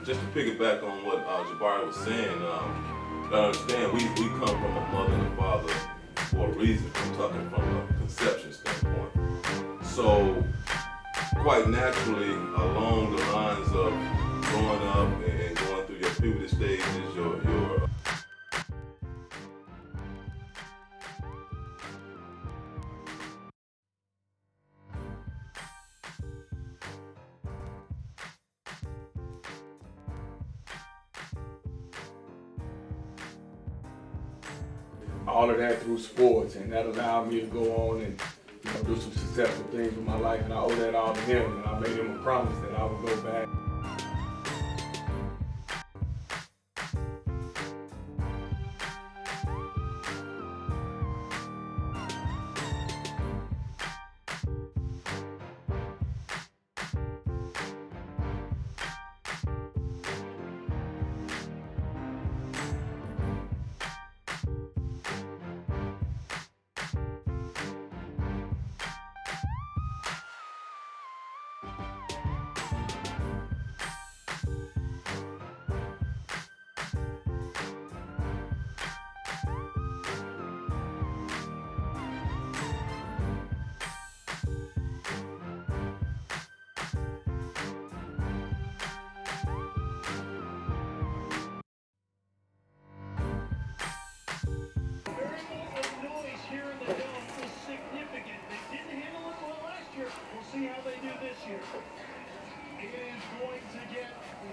just to piggyback on what Jabari was saying, gotta understand we come from a mother and a father for a reason. I'm talking from a conception standpoint. So quite naturally, along the lines of growing up and going through your puberty stages, your all of that through sports, and that allowed me to go on and do some successful things with my life, and I owe that all to him, and I made him a promise that I would go back. See how they do this year. It is going to get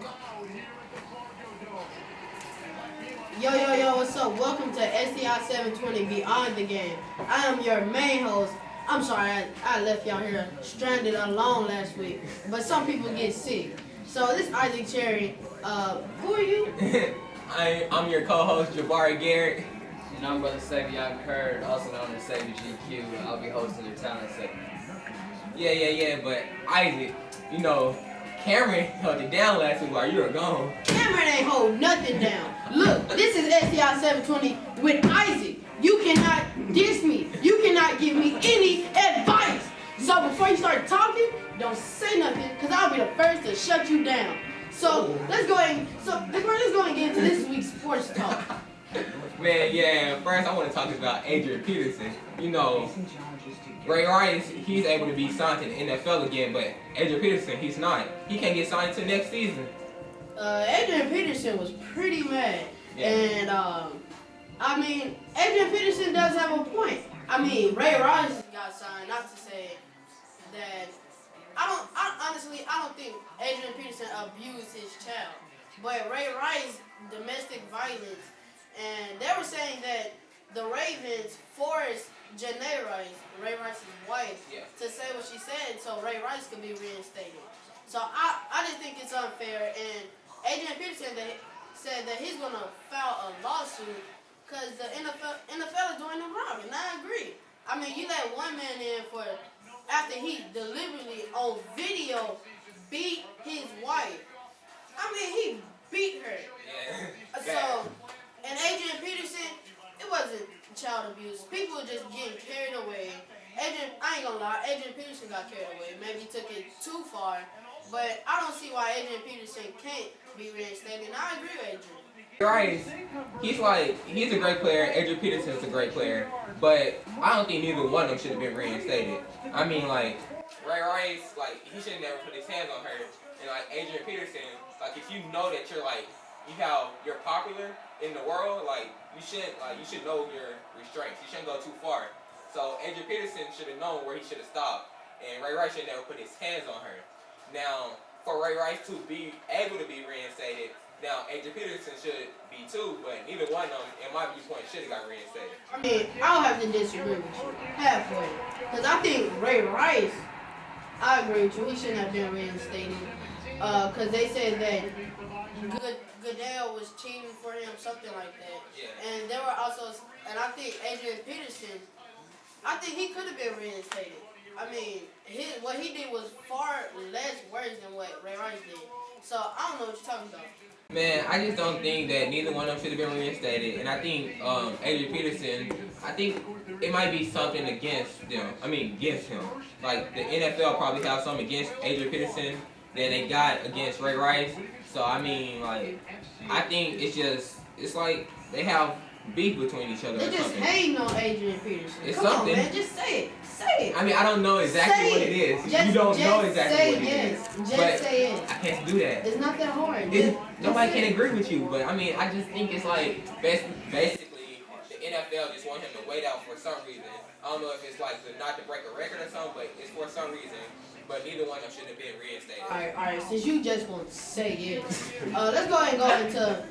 loud here at the Cargo Dome. Yo, what's up? Welcome to STI740 Beyond the Game. I am your main host. I'm sorry, I left y'all here stranded alone last week, but some people get sick. So this Isaac Cherry, who are you? I'm your co-host, Jabari Garrett. And I'm Brother Savion Curd, also known as Savvy GQ. I'll be hosting your talent segment. Yeah, but Isaac, Cameron held it down last week while you were gone. Cameron ain't hold nothing down. Look, this is STI740 with Isaac. You cannot diss me. You cannot give me any advice. So before you start talking, don't say nothing, because I'll be the first to shut you down. So let's go ahead and get into this week's sports talk. Man, yeah, first I want to talk about Adrian Peterson. Ray Rice, he's able to be signed to the NFL again, but Adrian Peterson, he's not. He can't get signed until next season. Adrian Peterson was pretty mad. Yeah. And, Adrian Peterson does have a point. Ray Rice got signed, not to say that... I don't think Adrian Peterson abused his child. But Ray Rice, domestic violence, and they were saying that the Ravens forced Janae Rice, Ray Rice's wife, to say what she said so Ray Rice could be reinstated. So I just think it's unfair, and Adrian Peterson said that he's going to file a lawsuit because the NFL is doing him wrong, and I agree. You let one man in after he deliberately on video beat his wife. He beat her. Yeah. So, and Adrian Peterson, it wasn't child abuse. People were just getting carried away. I ain't gonna lie, Adrian Peterson got carried away. Maybe he took it too far. But I don't see why Adrian Peterson can't be reinstated. And I agree with Adrian. Rice, he's a great player. Adrian Peterson's a great player. But I don't think neither one of them should have been reinstated. Ray Rice, he should have never put his hands on her. And Adrian Peterson, if you know that you're popular in the world, you should know your restraints. You shouldn't go too far. So Adrian Peterson should have known where he should have stopped, and Ray Rice should never put his hands on her. Now, for Ray Rice to be able to be reinstated, now Adrian Peterson should be too, but neither one of them, in my viewpoint, should have got reinstated. I'll have to disagree with you halfway, because I think Ray Rice, I agree with you, he shouldn't have been reinstated, because they said that Goodell was cheating for him, something like that. Yeah. And there were also, and I think Adrian Peterson, I think he could have been reinstated. What he did was far less worse than what Ray Rice did. So I don't know what you're talking about. Man, I just don't think that neither one of them should have been reinstated. And I think Adrian Peterson, I think it might be something against them. Against him. The NFL probably have something against Adrian Peterson. that they got against Ray Rice. So I mean, like, I think it's like they have beef between each other. They're or just something. hating on Adrian Peterson. It's Come something. on, man, just say it. Say it. I mean, I don't know exactly Say what it is. Just, You don't just know exactly say what it yes. is. Just But say it. I can't do that. It's not that hard. Nobody say can it. agree with you, but I mean, I just think it's like basically the NFL just want him to wait out for some reason. I don't know if it's like not to break a record or something, but it's for some reason. But neither one of them should have been reinstated. All right. Since you just want to say it, let's go ahead and go into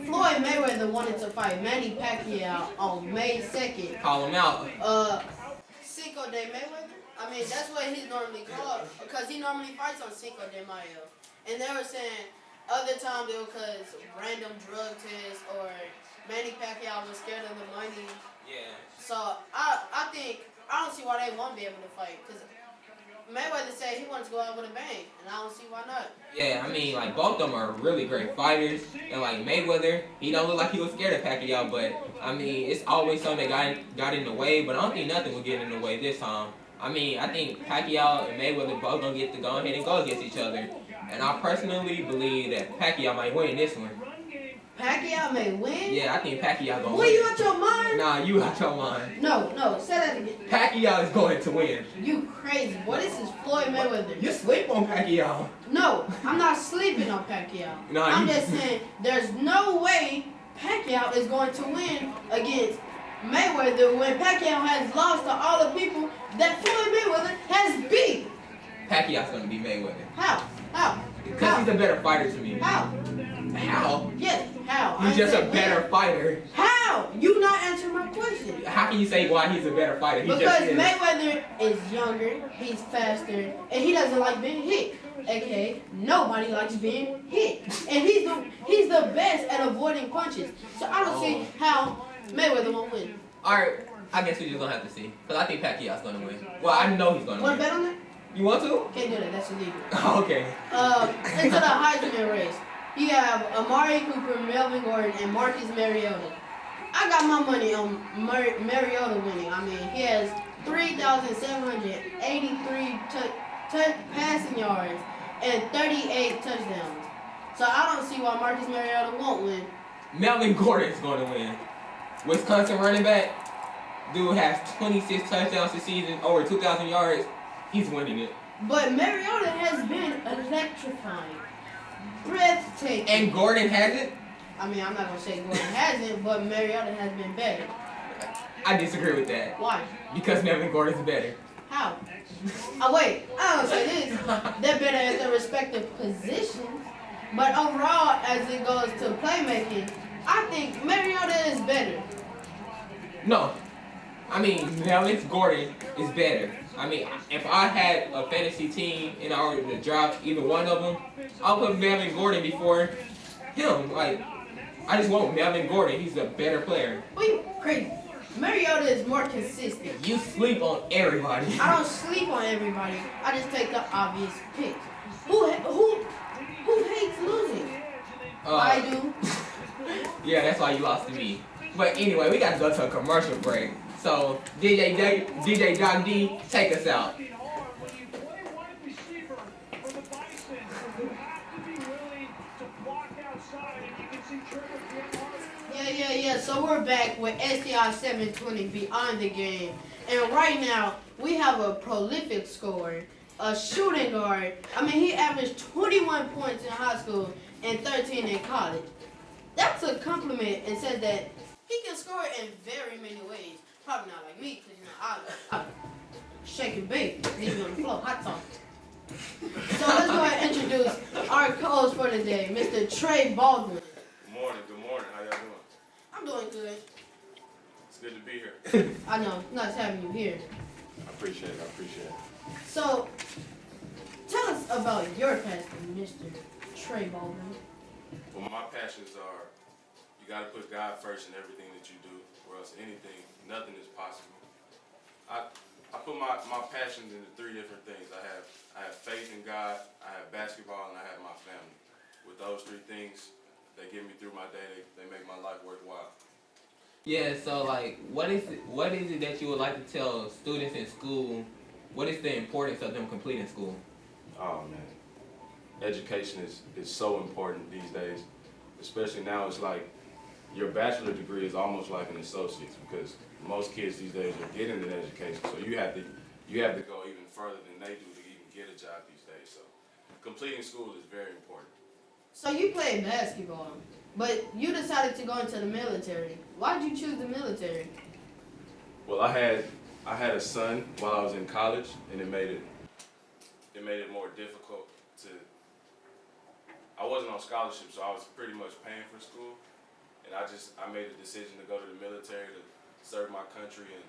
Floyd Mayweather wanted to fight Manny Pacquiao on May 2nd. Call him out. Cinco de Mayweather. I mean, that's what he's normally called because he normally fights on Cinco de Mayo. And they were saying other times it was because random drug tests or Manny Pacquiao was scared of the money. Yeah. So I think I don't see why they won't be able to fight because Mayweather said he wants to go out with a bang, and I don't see why not. Yeah, I mean, like, both of them are really great fighters. And, like, Mayweather, he don't look like he was scared of Pacquiao, but, I mean, it's always something that got in the way, but I don't think nothing will get in the way this time. I mean, I think Pacquiao and Mayweather both gonna get to go ahead and go against each other. And I personally believe that Pacquiao might win this one. Pacquiao may win? Yeah, I think Pacquiao gonna Boy, win. you out your mind? Nah, you out your mind. No, say that again. Pacquiao is going to win. You crazy. Boy, this is Floyd Mayweather. You sleep on Pacquiao. No, I'm not sleeping on Pacquiao. No, I'm you- just saying there's no way Pacquiao is going to win against Mayweather when Pacquiao has lost to all the people that Floyd Mayweather has beat. Pacquiao's gonna be Mayweather. How? Because he's a better fighter to me. How? How? Yes, how? He's I just a said better when. fighter. How? You not answering my question. How can you say why he's a better fighter? He Because just is. Mayweather is younger, he's faster, and he doesn't like being hit. Okay, nobody likes being hit, and he's the best at avoiding punches. So I don't see how Mayweather won't win. All right, I guess we just gonna have to see. Because I think Pacquiao's gonna win. Well, I know he's gonna Want win. to bet on that? You want to? Can't do that. That's illegal. Okay. Into the Heisman race, you have Amari Cooper, Melvin Gordon, and Marcus Mariota. I got my money on Mariota winning. I mean, he has 3,783 passing yards and 38 touchdowns. So I don't see why Marcus Mariota won't win. Melvin Gordon's gonna win. Wisconsin running back. Dude has 26 touchdowns this season, over 2,000 yards. He's winning it. But Mariota has been electrifying, breathtaking. And Gordon hasn't? I mean, I'm not gonna say Gordon hasn't, but Mariota has been better. I disagree with that. Why? Because Melvin Gordon's better. How? Oh wait, I don't say this. They're better at their respective positions, but overall, as it goes to playmaking, I think Mariota is better. No. I mean, Melvin Gordon is better. I mean, if I had a fantasy team and I were to draft either one of them, I'll put Melvin Gordon before him. Like, I just want Melvin Gordon. He's a better player. Well, you crazy. Mariota is more consistent. You sleep on everybody. I don't sleep on everybody. I just take the obvious pick. Who hates losing? I do. Yeah, that's why you lost to me. But anyway, we got to go to a commercial break. So, DJ Doc D, take us out. When you play wide receiver for the Bison, you have to be willing to block outside, and you can see Trevor get hard. Yeah. So we're back with STI740 Beyond the Game. And right now, we have a prolific scorer, a shooting guard. I mean, he averaged 21 points in high school and 13 in college. That's a compliment and says that he can score in very many ways. Probably not like me, because, I shake and bake, leave you on the floor, hot sauce. So let's go ahead and introduce our co-host for today, Mr. Trey Baldwin. Good morning. How y'all doing? I'm doing good. It's good to be here. I know, nice having you here. I appreciate it. So, tell us about your passion, Mr. Trey Baldwin. Well, my passions are, you got to put God first in everything that you do, or else nothing is possible. I put my passions into three different things. I have faith in God, I have basketball, and I have my family. With those three things, they get me through my day. They make my life worthwhile. Yeah, so like, what is it that you would like to tell students in school? What is the importance of them completing school? Oh man, education is so important these days, especially now. It's like your bachelor degree is almost like an associate's because most kids these days are getting an education. So you have to go even further than they do to even get a job these days. So completing school is very important. So you played basketball, but you decided to go into the military. Why did you choose the military? Well, I had a son while I was in college, and it made it more difficult to. I wasn't on scholarship, so I was pretty much paying for school, and I made a decision to go to the military to serve my country and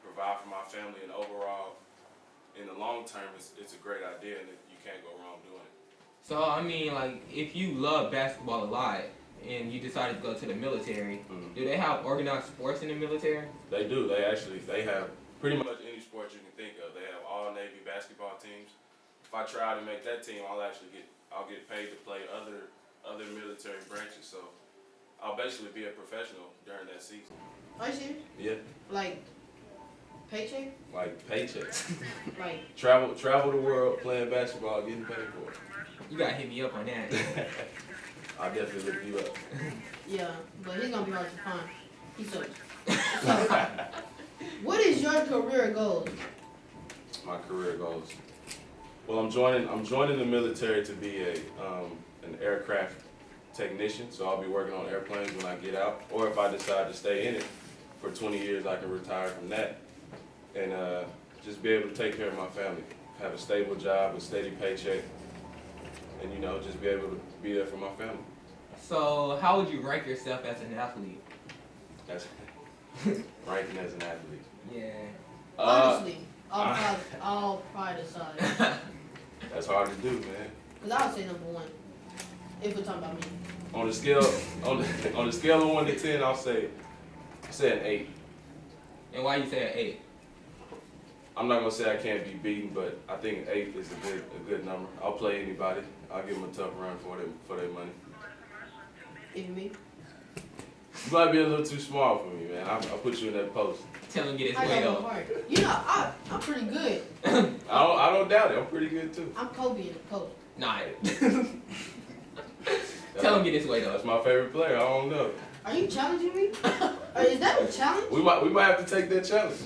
provide for my family. And overall, in the long term, it's a great idea, and you can't go wrong doing it. So I mean, like, if you love basketball a lot and you decided to go to the military, do they have organized sports in the military? They do. They have pretty much any sport you can think of. They have all Navy basketball teams. If I try out and make that team, I'll get paid to play other military branches. So I'll basically be a professional during that season. Are you serious? Yeah. Like paycheck? Like paychecks. Like travel the world playing basketball, getting paid for it. You gotta hit me up on that. I'll definitely look you up. yeah, but he's gonna be hard to find. He sucks. So, what is your career goals? My career goals. Well, I'm joining the military to be an aircraft technician. So I'll be working on airplanes when I get out. Or if I decide to stay in it for 20 years, I can retire from that and just be able to take care of my family, have a stable job, a steady paycheck, and just be able to be there for my family. So how would you rank yourself as an athlete? That's ranking as an athlete. Yeah. Honestly, all pride aside. That's hard to do, man. Cause I would say number 1. If we're talking about me. On the scale of 1 to 10, I'll say an 8. And why you say an 8? I'm not gonna say I can't be beaten, but I think 8 is a good number. I'll play anybody. I'll give them a tough run for their money. Even me. You might be a little too small for me, man. I'll put you in that post. Tell him get his I weight got no up. heart. I'm pretty good. I don't doubt it. I'm pretty good too. I'm Kobe in the post. Nah. Tell him get his weight That's up. my favorite player. I don't know. Are you challenging me? Or is that a challenge? We might have to take that challenge.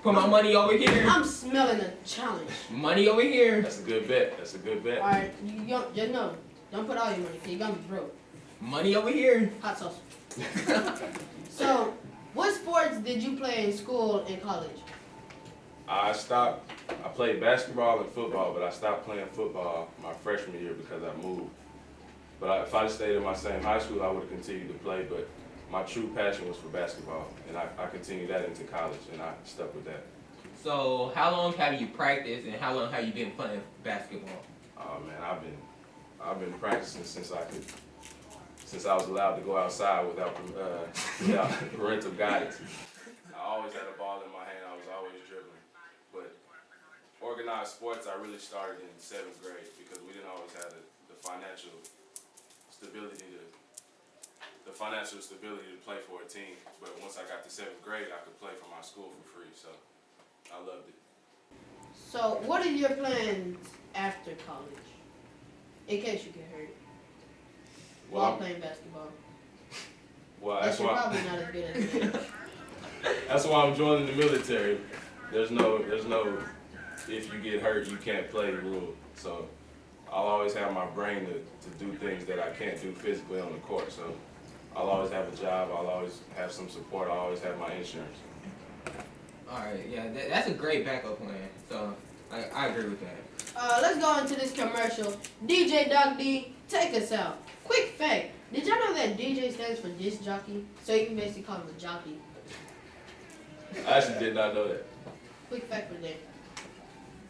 Put my money over here. I'm smelling a challenge. Money over here. That's a good bet. Alright, you just know. Don't put all your money, cause you're gonna be broke. Money over here. Hot sauce. So, what sports did you play in school and college? I played basketball and football, but I stopped playing football my freshman year because I moved. But if I'd stayed in my same high school, I would have continued to play, but my true passion was for basketball, and I continued that into college, and I stuck with that. So how long have you practiced and how long have you been playing basketball? Oh man, I've been practicing since I was allowed to go outside without parental guidance. I always had a ball in my hand. I was always dribbling. But organized sports, I really started in 7th grade because we didn't always have the financial stability to play for a team. But once I got to 7th grade, I could play for my school for free. So I loved it. So, what are your plans after college? In case you get hurt. While playing basketball. Well, That's probably not as good as me. That's why I'm joining the military. There's no if you get hurt you can't play rule. So I'll always have my brain to do things that I can't do physically on the court. So I'll always have a job. I'll always have some support. I'll always have my insurance. All right, yeah, that's a great backup plan. So I agree with that. Let's go into this commercial. DJ Doc D, take us out. Quick fact: did y'all know that DJ stands for disc jockey? So you can basically call him a jockey. I actually did not know that. Quick fact for them.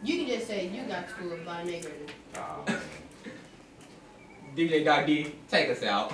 You can just say you got schooled by a nigger. DJ Doc D, take us out.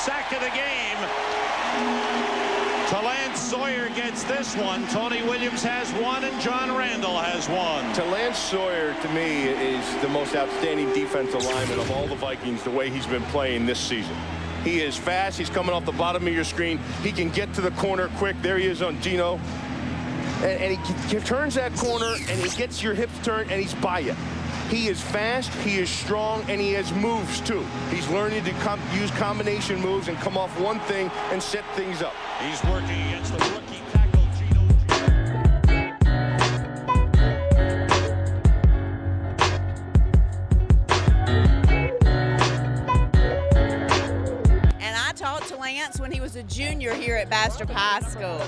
sack of the game. Talance Sawyer gets this one. Tony Williams has one, and John Randall has one. Talance Sawyer, to me, is the most outstanding defensive lineman of all the Vikings, the way he's been playing this season. He is fast. He's coming off the bottom of your screen. He can get to the corner quick. There he is on Gino. And he turns that corner, and he gets your hips turned, and he's by you. He is fast, he is strong, and he has moves, too. He's learning to use combination moves and come off one thing and set things up. He's working against the rookie tackle, Gino. And I taught Talance when he was a junior here at Bastrop High School.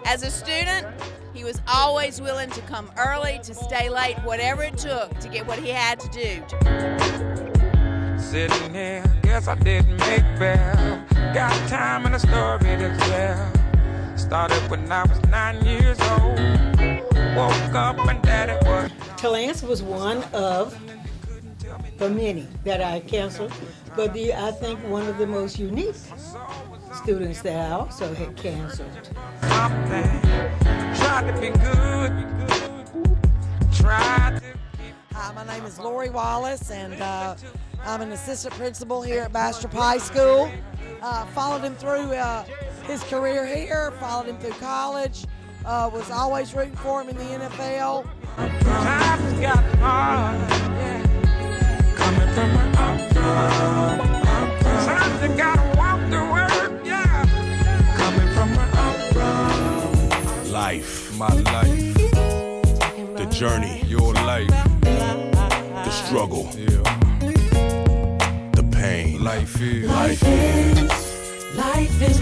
As a student, he was always willing to come early, to stay late, whatever it took to get what he had to do. Sitting here, guess I didn't make well. Got time and a story to tell. Started when I was 9 years old. Woke up and daddy was. Talance was one of the many that I counseled, but I think one of the most unique students that I also had counseled. Tried to be good. Tried to. Hi, my name is Lori Wallace, and I'm an assistant principal here at Bastrop High School. Followed him through his career here, followed him through college, was always rooting for him in the NFL. Times got hard, yeah. Coming from my Times you gotta walk the word, yeah. Coming from my life, my life, the journey, your life, the struggle, the pain. Life is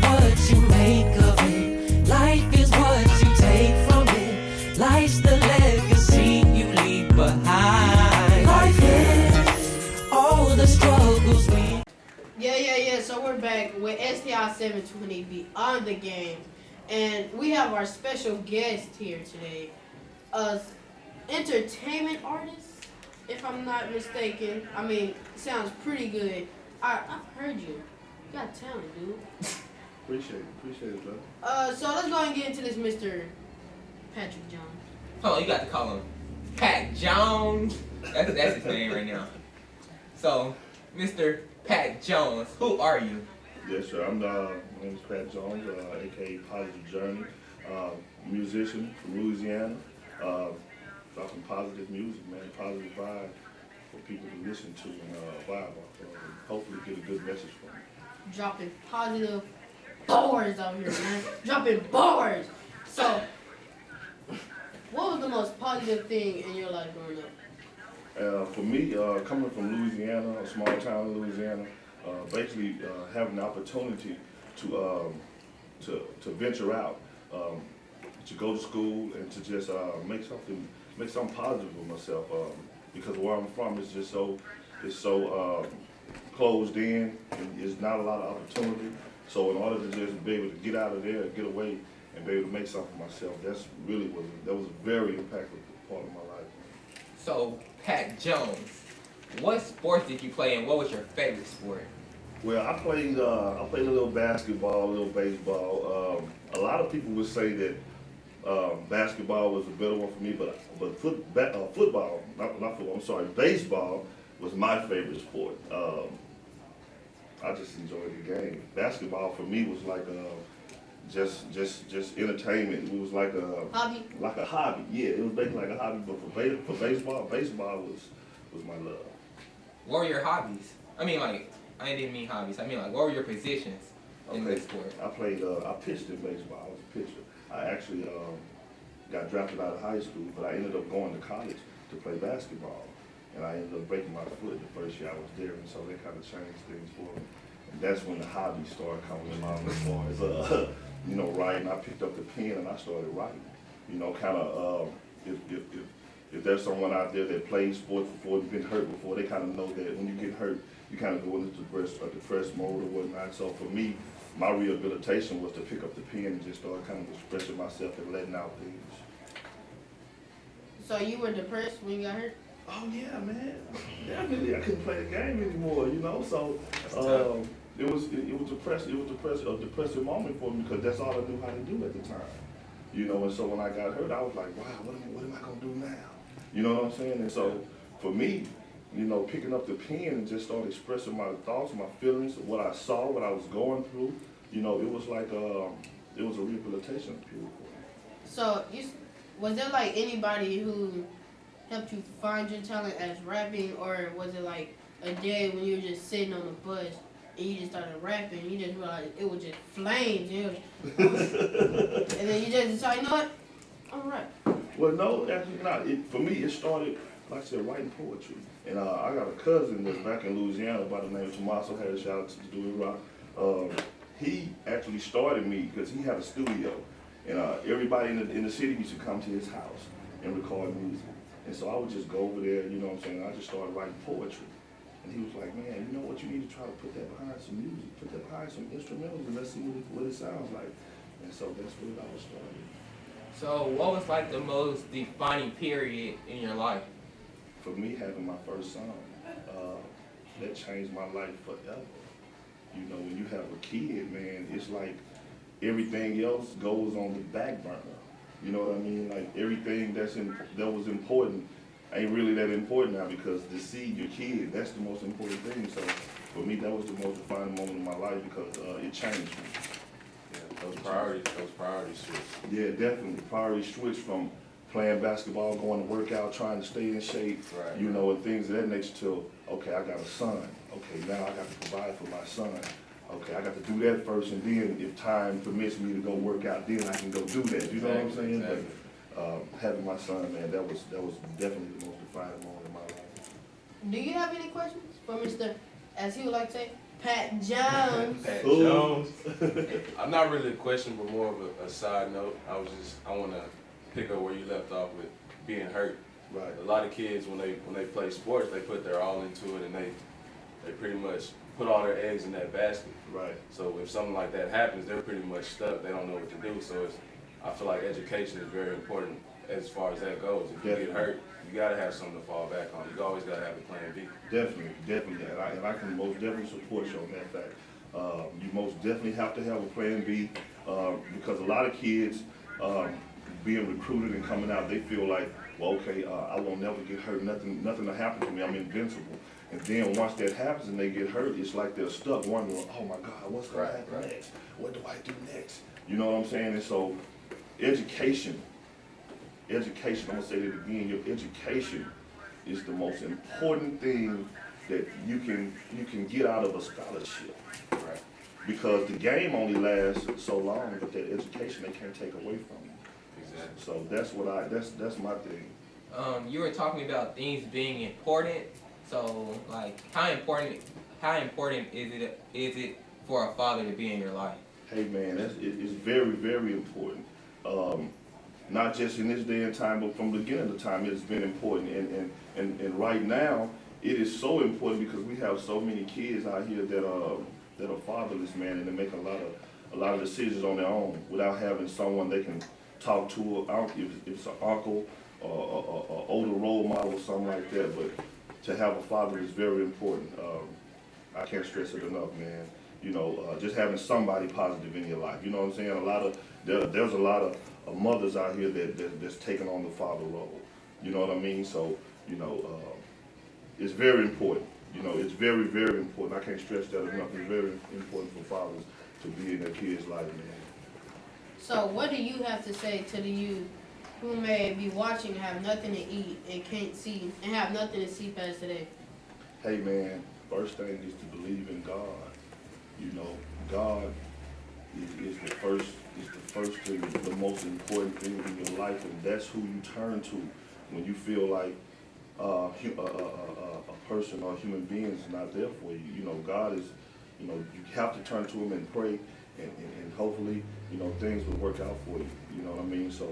what you make of it. Life is what you take from it. Life's the legacy you leave behind. Life is all the struggles we. Yeah. So we're back with STI740 Beyond the Game. And we have our special guest here today, entertainment artist, if I'm not mistaken. I mean, sounds pretty good. I've heard you. You got talent, dude. Appreciate it, brother. So let's go and get into this, Mr. Patrick Jones. Hold on, you got to call him Pat Jones. That's his name right now. So, Mr. Pat Jones, who are you? Yes, sir. My name is Pat Jones, a.k.a. Positive Journey, musician from Louisiana, dropping positive music, man, positive vibe for people to listen to and vibe off of, and hopefully get a good message from it. Dropping positive bars out here, man. Dropping bars. So, what was the most positive thing in your life growing up? For me, coming from Louisiana, a small town in Louisiana, basically having the opportunity to venture out, to go to school and to just make something positive with myself. Because where I'm from is just so closed in, and there's not a lot of opportunity. So in order to just be able to get out of there, get away, and be able to make something for myself, that was a very impactful part of my life. So, Pat Jones, what sports did you play and what was your favorite sport? Well, I played a little basketball, a little baseball. A lot of people would say that basketball was a better one for me, but football, not football, I'm sorry, baseball was my favorite sport. I just enjoyed the game. Basketball for me was like just entertainment. It was like a hobby. Like a hobby, yeah. It was basically like a hobby, but for baseball was my love. What were your hobbies? I mean, like, I didn't mean hobbies. I mean, like, what were your positions in this sport? I pitched in baseball. I was a pitcher. I actually got drafted out of high school, but I ended up going to college to play basketball. And I ended up breaking my foot the first year I was there, and so that kind of changed things for me. And that's when the hobby started coming along as far as, writing. I picked up the pen and I started writing. If there's someone out there that plays sports before, been hurt before, they kind of know that when you get hurt, you kind of go into the depressed mode or whatnot. So for me, my rehabilitation was to pick up the pen and just start kind of expressing myself and letting out things. So you were depressed when you got hurt? Oh yeah, man. Definitely, I couldn't play the game anymore, So it was depressing. It was a depressing moment for me because that's all I knew how to do at the time. You know, and so when I got hurt, I was like, wow, what am I gonna do now? You know what I'm saying? And so for me, you know, picking up the pen and just start expressing my thoughts, my feelings, what I saw, what I was going through, you know, it was like it was a rehabilitation period for me. So, was there like anybody who helped you find your talent as rapping, or was it like a day when you were just sitting on the bus and you just started rapping and you just realized it was just flames, and then you just decided, you know what, I'm gonna rap? Well, no, actually not. For me, it started, like I said, writing poetry. And I got a cousin that's back in Louisiana by the name of Tommaso. Had a shout out to the Dewey Rock. He actually started me because he had a studio, and everybody in the city used to come to his house and record music. And so I would just go over there, you know what I'm saying? I just started writing poetry. And he was like, man, you know what? You need to try to put that behind some music, put that behind some instrumentals, and let's see what it sounds like. And so that's where I was started. So what was like the most defining period in your life? For me, having my first son, that changed my life forever. You know, when you have a kid, man, it's like everything else goes on the back burner. You know what I mean? Like everything that was important ain't really that important now, because to see your kid, that's the most important thing. So for me, that was the most defining moment in my life because it changed me. Those priorities switch. Yeah, definitely. Priorities switch from playing basketball, going to work out, trying to stay in shape, you know, and things of that nature to, okay, I got a son. Okay, now I got to provide for my son. Okay, I got to do that first, and then if time permits me to go work out, then I can go do that. You know what I'm saying? Exactly. But having my son, man, that was definitely the most defining moment in my life. Do you have any questions for Mr., as he would like to say, Pat Jones? Pat Jones. I'm not really a question, but more of a side note. I want to pick up where you left off with being hurt. Right. A lot of kids, when they play sports, they put their all into it, and they pretty much put all their eggs in that basket. Right. So if something like that happens, they're pretty much stuck. They don't know what to do. So I feel like education is very important as far as that goes. If you get hurt, you gotta have something to fall back on. You always gotta have a plan B. Definitely, and I can most definitely support you on that fact. You most definitely have to have a plan B because a lot of kids being recruited and coming out, they feel like, well, okay, I won't never get hurt. Nothing will happen to me. I'm invincible. And then once that happens and they get hurt, it's like they're stuck wondering, oh my God, what's going to happen next? What do I do next? You know what I'm saying? And so, education, I'm gonna say that again, your education is the most important thing that you can get out of a scholarship. Right. Because the game only lasts so long, but that education they can't take away from you. Exactly. So that's my thing. You were talking about things being important. So like how important is it for a father to be in your life? Hey man, it's very, very important. Not just in this day and time, but from the beginning of the time, it's been important. And right now, it is so important because we have so many kids out here that are fatherless, man, and they make a lot of decisions on their own without having someone they can talk to, if it's an uncle or an older role model or something like that. But to have a father is very important. I can't stress it enough, man. You know, just having somebody positive in your life. You know what I'm saying? There's a lot of mothers out here that's taking on the father role. You know what I mean? So, you know, it's very important. You know, it's very, very important. I can't stress that enough. It's very important for fathers to be in their kids' life, man. So what do you have to say to the youth who may be watching and have nothing to eat and can't see and have nothing to see past today? Hey man, first thing is to believe in God. You know, God is the first thing, the most important thing in your life, and that's who you turn to when you feel like a person or a human being is not there for you. You know, God is, you know, you have to turn to Him and pray, and hopefully, you know, things will work out for you. You know what I mean? So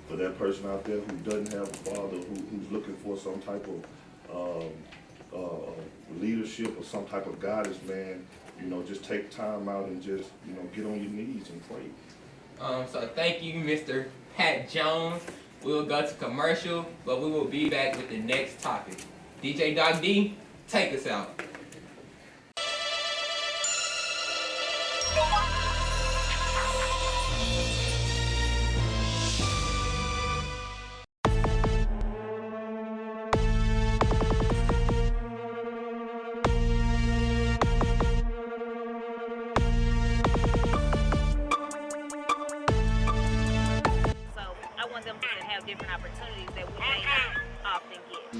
for that person out there who doesn't have a father, who's looking for some type of leadership or some type of guidance, man, you know, just take time out and just, you know, get on your knees and pray. So thank you, Mr. Pat Jones. We'll go to commercial, but we will be back with the next topic. DJ Doc D, take us out.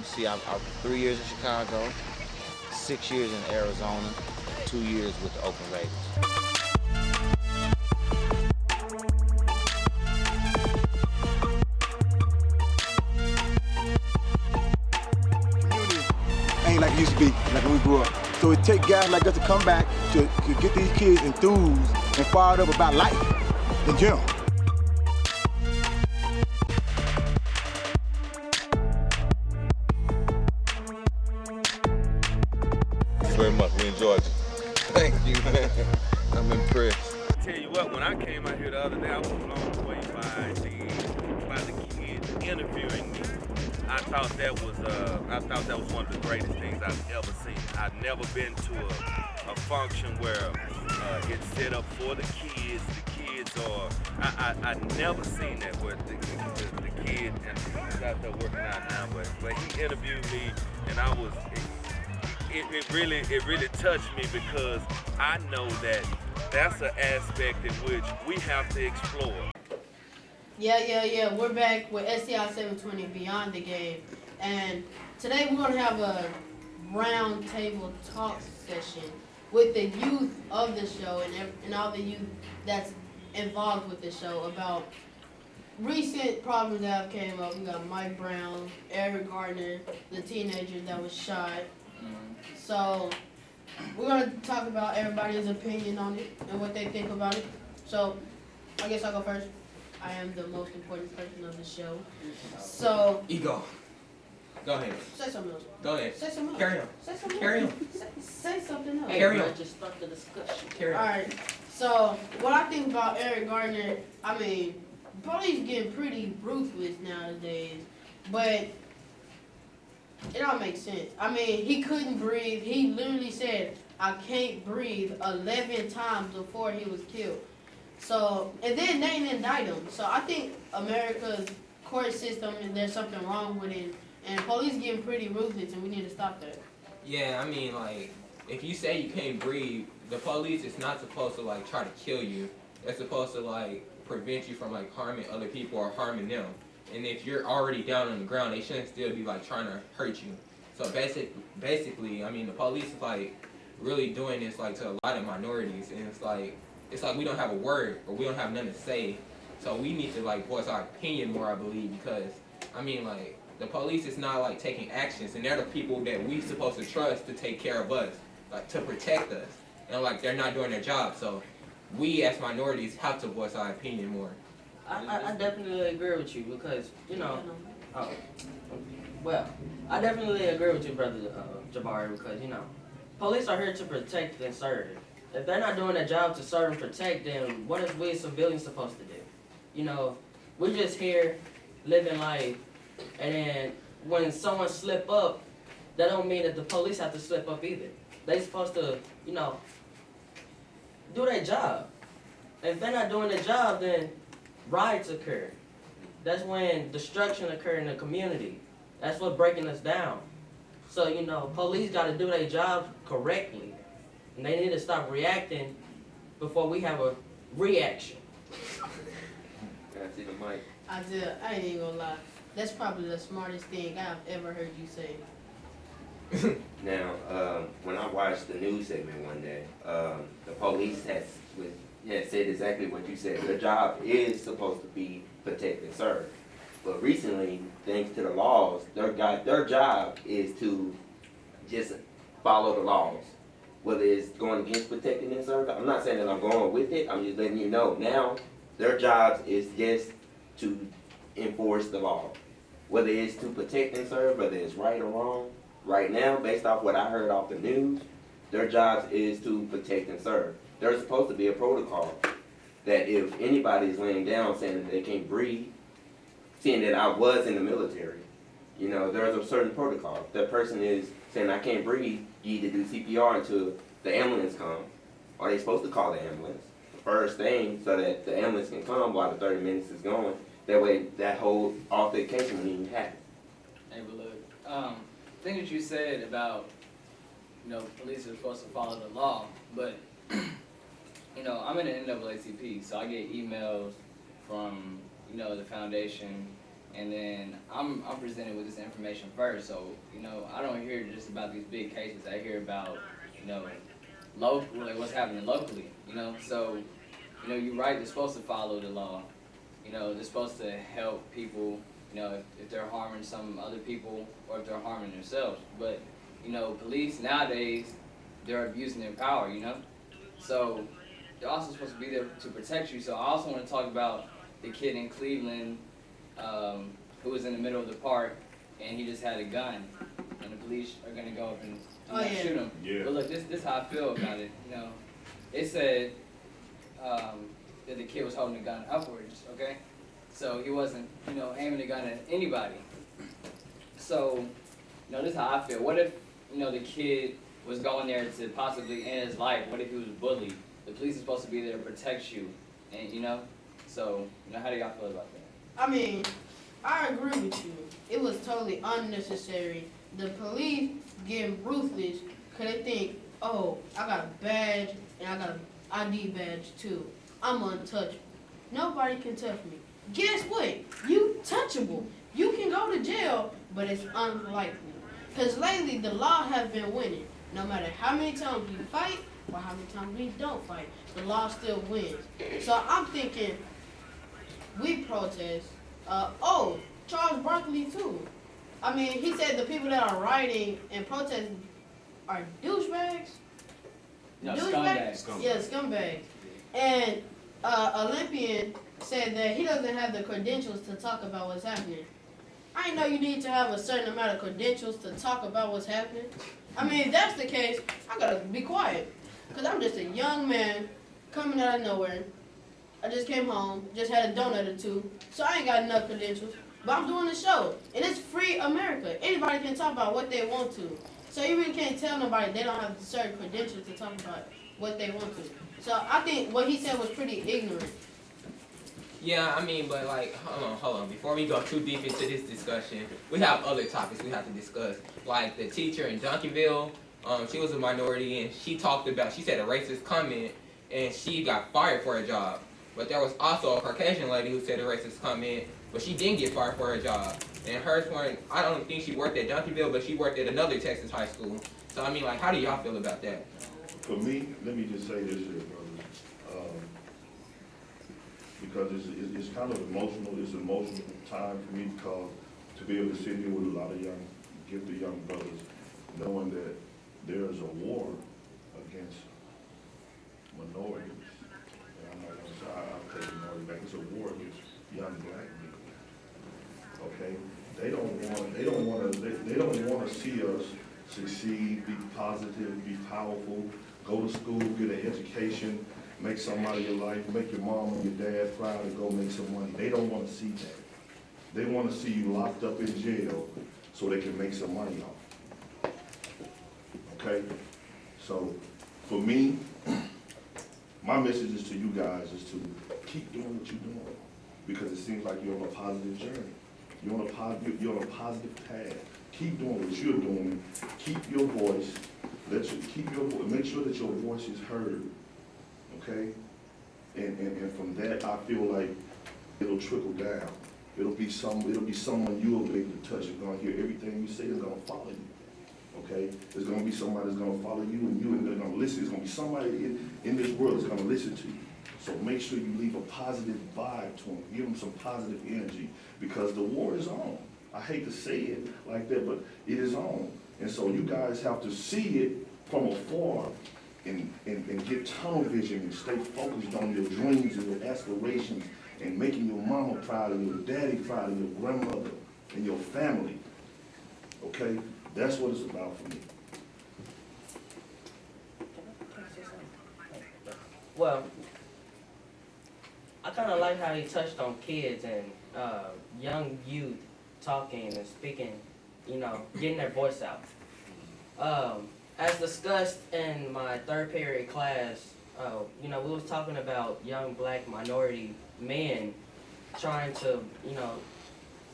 see, I'm 3 years in Chicago, 6 years in Arizona, 2 years with the Oakland Raiders. Ain't like it used to be, like when we grew up. So it takes guys like us to come back to get these kids enthused and fired up about life in general. Very much. We enjoyed you. Thank you, man. I'm impressed. Tell you what, when I came out here the other day, I was blown away by the kids interviewing me. I thought that was one of the greatest things I've ever seen. I've never been to a function where it's set up for the kids. I never seen that where the kid and he's out there working out now, but he interviewed me, and it really touched me because I know that's an aspect in which we have to explore. Yeah. We're back with STI740 Beyond the Game. And today we're going to have a round table talk session with the youth of the show and all the youth that's involved with the show about recent problems that have came up. We got Mike Brown, Eric Garner, the teenager that was shot. So we're going to talk about everybody's opinion on it and what they think about it. So I guess I'll go first. I am the most important person of the show. So Ego. Go ahead. Say something else. Go ahead. Say something else. Carry on. Say something Carry else. on. Say something else. Carry on. Just start the discussion. Carry on. All right. So what I think about Eric Garner, I mean, police getting pretty ruthless nowadays, but it all makes sense. I mean, he couldn't breathe. He literally said, "I can't breathe" 11 times before he was killed. So, and then they didn't indict him. So I think America's court system, there's something wrong with it, and police getting pretty ruthless, and we need to stop that. Yeah, I mean, like, if you say you can't breathe, the police is not supposed to, like, try to kill you. They're supposed to, like, prevent you from, like, harming other people or harming them. And if you're already down on the ground, they shouldn't still be, like, trying to hurt you. So basically, I mean, the police is, like, really doing this, like, to a lot of minorities, and it's like we don't have a word or we don't have nothing to say. So we need to, like, voice our opinion more, I believe, because, I mean, like, the police is not, like, taking actions, and they're the people that we supposed to trust to take care of us, like, to protect us. And, like, they're not doing their job. So we, as minorities, have to voice our opinion more. I definitely agree with you because, you know, I definitely agree with you, Brother Jabari, because, you know, police are here to protect and serve. If they're not doing their job to serve and protect, then what is we civilians supposed to do? You know, we're just here living life, and then when someone slip up, that don't mean that the police have to slip up either. They supposed to, you know, do their job. If they're not doing their job, then riots occur. That's when destruction occur in the community. That's what's breaking us down. So, you know, police got to do their job correctly. And they need to stop reacting before we have a reaction. Can I see the mic? I ain't even gonna lie. That's probably the smartest thing I've ever heard you say. Now, when I watched the news segment one day, the police had said exactly what you said. Their job is supposed to be protect and serve. But recently, thanks to the laws, their job is to just follow the laws. Whether it's going against protecting and serving, I'm not saying that I'm going with it, I'm just letting you know. Now, their job is just to enforce the law. Whether it's to protect and serve, whether it's right or wrong. Right now, based off what I heard off the news, their job is to protect and serve. There's supposed to be a protocol that if anybody's laying down saying that they can't breathe, seeing that I was in the military, you know, there's a certain protocol. If that person is saying I can't breathe, you either do CPR until the ambulance comes, or they're supposed to call the ambulance the first thing so that the ambulance can come while the 30 minutes is going. That way, that whole altercation wouldn't even happen. Hey, but look, thing that you said about, you know, police are supposed to follow the law, but, you know, I'm in the NAACP, so I get emails from, you know, the foundation, and then I'm presented with this information first. So I don't hear just about these big cases. I hear about local, like what's happening locally. So you're right. They're supposed to follow the law. They're supposed to help people. If they're harming some other people or if they're harming themselves. But police nowadays, they're abusing their power. So they're also supposed to be there to protect you. So I also want to talk about the kid in Cleveland who was in the middle of the park and he just had a gun, and the police are gonna go up and shoot him. Yeah. But look, this is how I feel about it. It said that the kid was holding the gun upwards. Okay, so he wasn't aiming the gun at anybody. So this is how I feel. What if the kid was going there to possibly end his life? What if he was bullied? The police are supposed to be there to protect you, and so how do y'all feel about that? I mean, I agree with you. It was totally unnecessary. The police getting ruthless because they think, oh, I got a badge and I got an ID badge too. I'm untouchable. Nobody can touch me. Guess what? You touchable. You can go to jail, but it's unlikely. Because lately, the law has been winning. No matter how many times we fight or how many times we don't fight, the law still wins. So I'm thinking, we protest. Charles Barkley too. I mean, he said the people that are rioting and protesting are douchebags. No, Douchebags? scumbags. Yeah, scumbags. And Olympian said that he doesn't have the credentials to talk about what's happening. I didn't know you need to have a certain amount of credentials to talk about what's happening. I mean, if that's the case, I gotta be quiet. Because I'm just a young man coming out of nowhere. I just came home, just had a donut or two, so I ain't got enough credentials. But I'm doing the show, and it's free America. Anybody can talk about what they want to. So you really can't tell nobody they don't have certain credentials to talk about what they want to. So I think what he said was pretty ignorant. Yeah, I mean, but like, hold on. Before we go too deep into this discussion, we have other topics we have to discuss. Like the teacher in Duncanville, she was a minority, and she said a racist comment, and she got fired for her job. But there was also a Caucasian lady who said a racist comment, but she didn't get fired for her job. And hers weren't, I don't think she worked at Duncanville, but she worked at another Texas high school. So I mean, like, how do y'all feel about that? For me, let me just say this here, brother. Because it's kind of emotional. It's an emotional time for me because to be able to sit here with a lot of gifted young brothers, knowing that there is a war against minorities. And I'm not gonna say I'll take minority back. It's a war against young black people. Okay, they don't want to see us succeed, be positive, be powerful, go to school, get an education, make something out of your life, make your mom and your dad proud and go make some money. They don't want to see that. They want to see you locked up in jail so they can make some money off. Okay? So, for me, my message is to you guys is to keep doing what you're doing because it seems like you're on a positive journey. You're on a positive path. Keep doing what you're doing. Keep your voice. Make sure that your voice is heard. Okay? And from that, I feel like it'll trickle down. It'll be someone you'll be able to touch. It's gonna hear everything you say. It's gonna follow you. Okay? There's gonna be somebody that's gonna follow you, and they're gonna listen. There's gonna be somebody in this world that's gonna listen to you. So make sure you leave a positive vibe to them. Give them some positive energy because the war is on. I hate to say it like that, but it is on. And so you guys have to see it from afar and get tunnel vision and stay focused on your dreams and your aspirations and making your mama proud and your daddy proud and your grandmother and your family. Okay? That's what it's about for me. Well, I kind of like how he touched on kids and young youth talking and speaking, getting their voice out. As discussed in my third period class, we was talking about young black minority men trying to,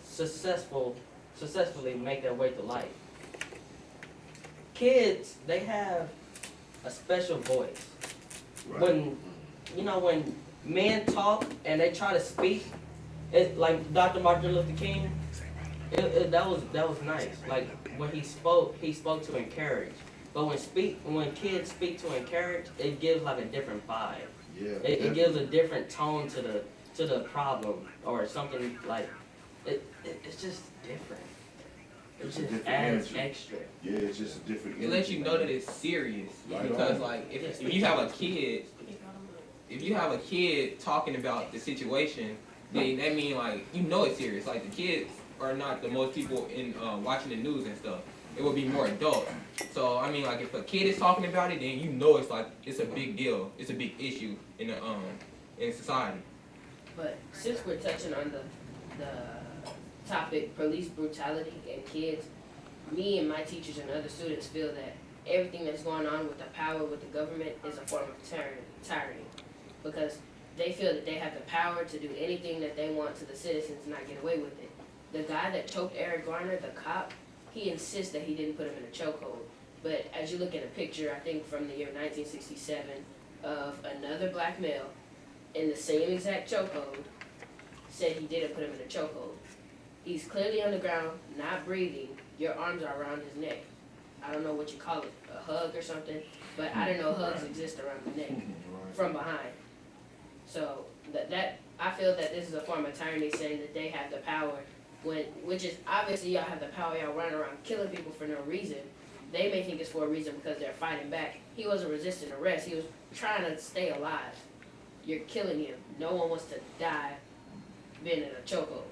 successfully make their way through life. Kids, they have a special voice. Right. When men talk and they try to speak, It like Dr. Martin Luther King. That was nice. Like when he spoke to encourage. But when kids speak to encourage, it gives like a different vibe. Yeah. It gives a different tone to the problem or something like it's just different. It It's a just different adds energy. extra. Yeah, it's just a different. It lets you energy, know man. that it's serious. Right Because on. like if you have a kid talking about the situation, then that mean like you know it's serious. Like the kids are not the most people in watching the news and stuff. It would be more adult. So I mean like if a kid is talking about it, then you know it's like it's a big deal. It's a big issue in society. But since we're touching on the topic police brutality and kids, me and my teachers and other students feel that everything that's going on with the power with the government is a form of tyranny, because they feel that they have the power to do anything that they want to the citizens and not get away with it. The guy that choked Eric Garner, the cop, he insists that he didn't put him in a chokehold. But as you look at a picture, I think from the year 1967, of another black male in the same exact chokehold, said he didn't put him in a chokehold. He's clearly on the ground, not breathing. Your arms are around his neck. I don't know what you call it, a hug or something, but I didn't know hugs exist around the neck from behind. So that I feel that this is a form of tyranny, saying that they have the power, which is obviously y'all have the power. Y'all running around killing people for no reason. They may think it's for a reason because they're fighting back. He wasn't resisting arrest. He was trying to stay alive. You're killing him. No one wants to die being in a chokehold.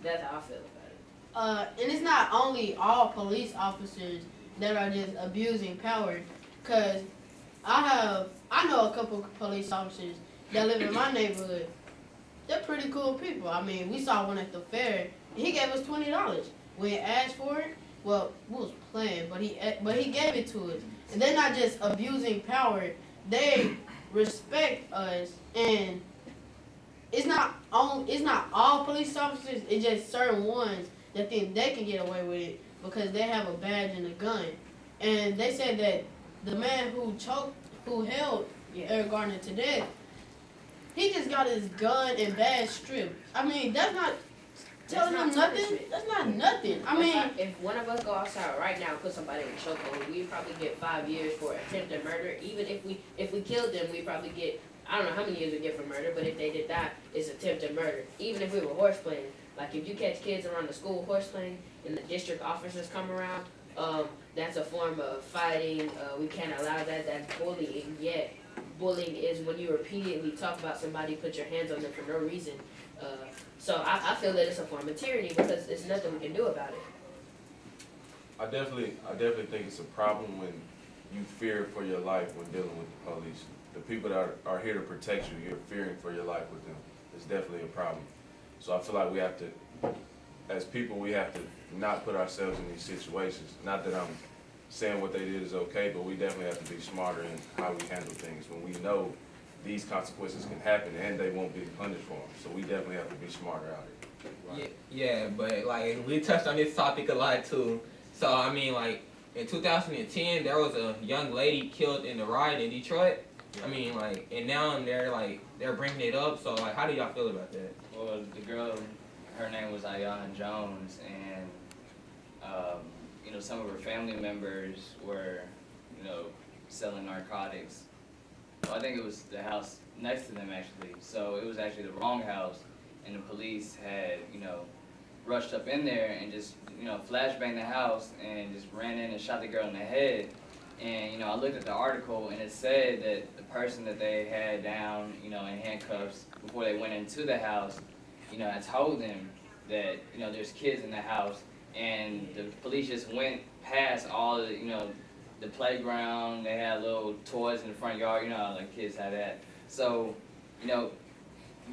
That's how I feel about it. And it's not only all police officers that are just abusing power, because I know a couple police officers that live in my neighborhood. They're pretty cool people. I mean, we saw one at the fair. He gave us $20. We asked for it. Well, we was playing, but he gave it to us. And they're not just abusing power. They respect us, and it's not all police officers. It's just certain ones that think they can get away with it because they have a badge and a gun. And they said that the man who held Eric Garner to death, he just got his gun and badge stripped. I mean, that's not telling him nothing. That's not nothing. I mean, if one of us go outside right now and put somebody in a chokehold, we'd probably get 5 years for attempted murder. Even if we killed them, we'd probably get, I don't know how many years we get for murder, but if they did that, it's attempted murder. Even if we were horseplaying, like if you catch kids around the school horseplaying and the district officers come around, that's a form of fighting. We can't allow that. That's bullying. Yet bullying is when you repeatedly talk about somebody, put your hands on them for no reason. So I feel that it's a form of tyranny because there's nothing we can do about it. I definitely think it's a problem when you fear for your life when dealing with the police. The people that are here to protect you, you're fearing for your life with them. It's definitely a problem. So I feel like we have to, as people, we have to not put ourselves in these situations. Not that I'm saying what they did is okay, but we definitely have to be smarter in how we handle things when we know these consequences can happen and they won't be punished for them. So we definitely have to be smarter out here. Right? Yeah, but like we touched on this topic a lot too. So I mean, like in 2010, there was a young lady killed in the riot in Detroit. I mean, like, and now they're bringing it up. So like, how do y'all feel about that? Well, the girl, her name was Ayan Jones, and you know, some of her family members were, you know, selling narcotics. Well, I think it was the house next to them actually. So it was actually the wrong house, and the police had, you know, rushed up in there and just, you know, flashbanged the house and just ran in and shot the girl in the head. And, you know, I looked at the article and it said that the person that they had down, you know, in handcuffs before they went into the house, you know, I told them that, you know, there's kids in the house, and the police just went past all the, you know, the playground. They had little toys in the front yard, you know how like kids have that. So, you know,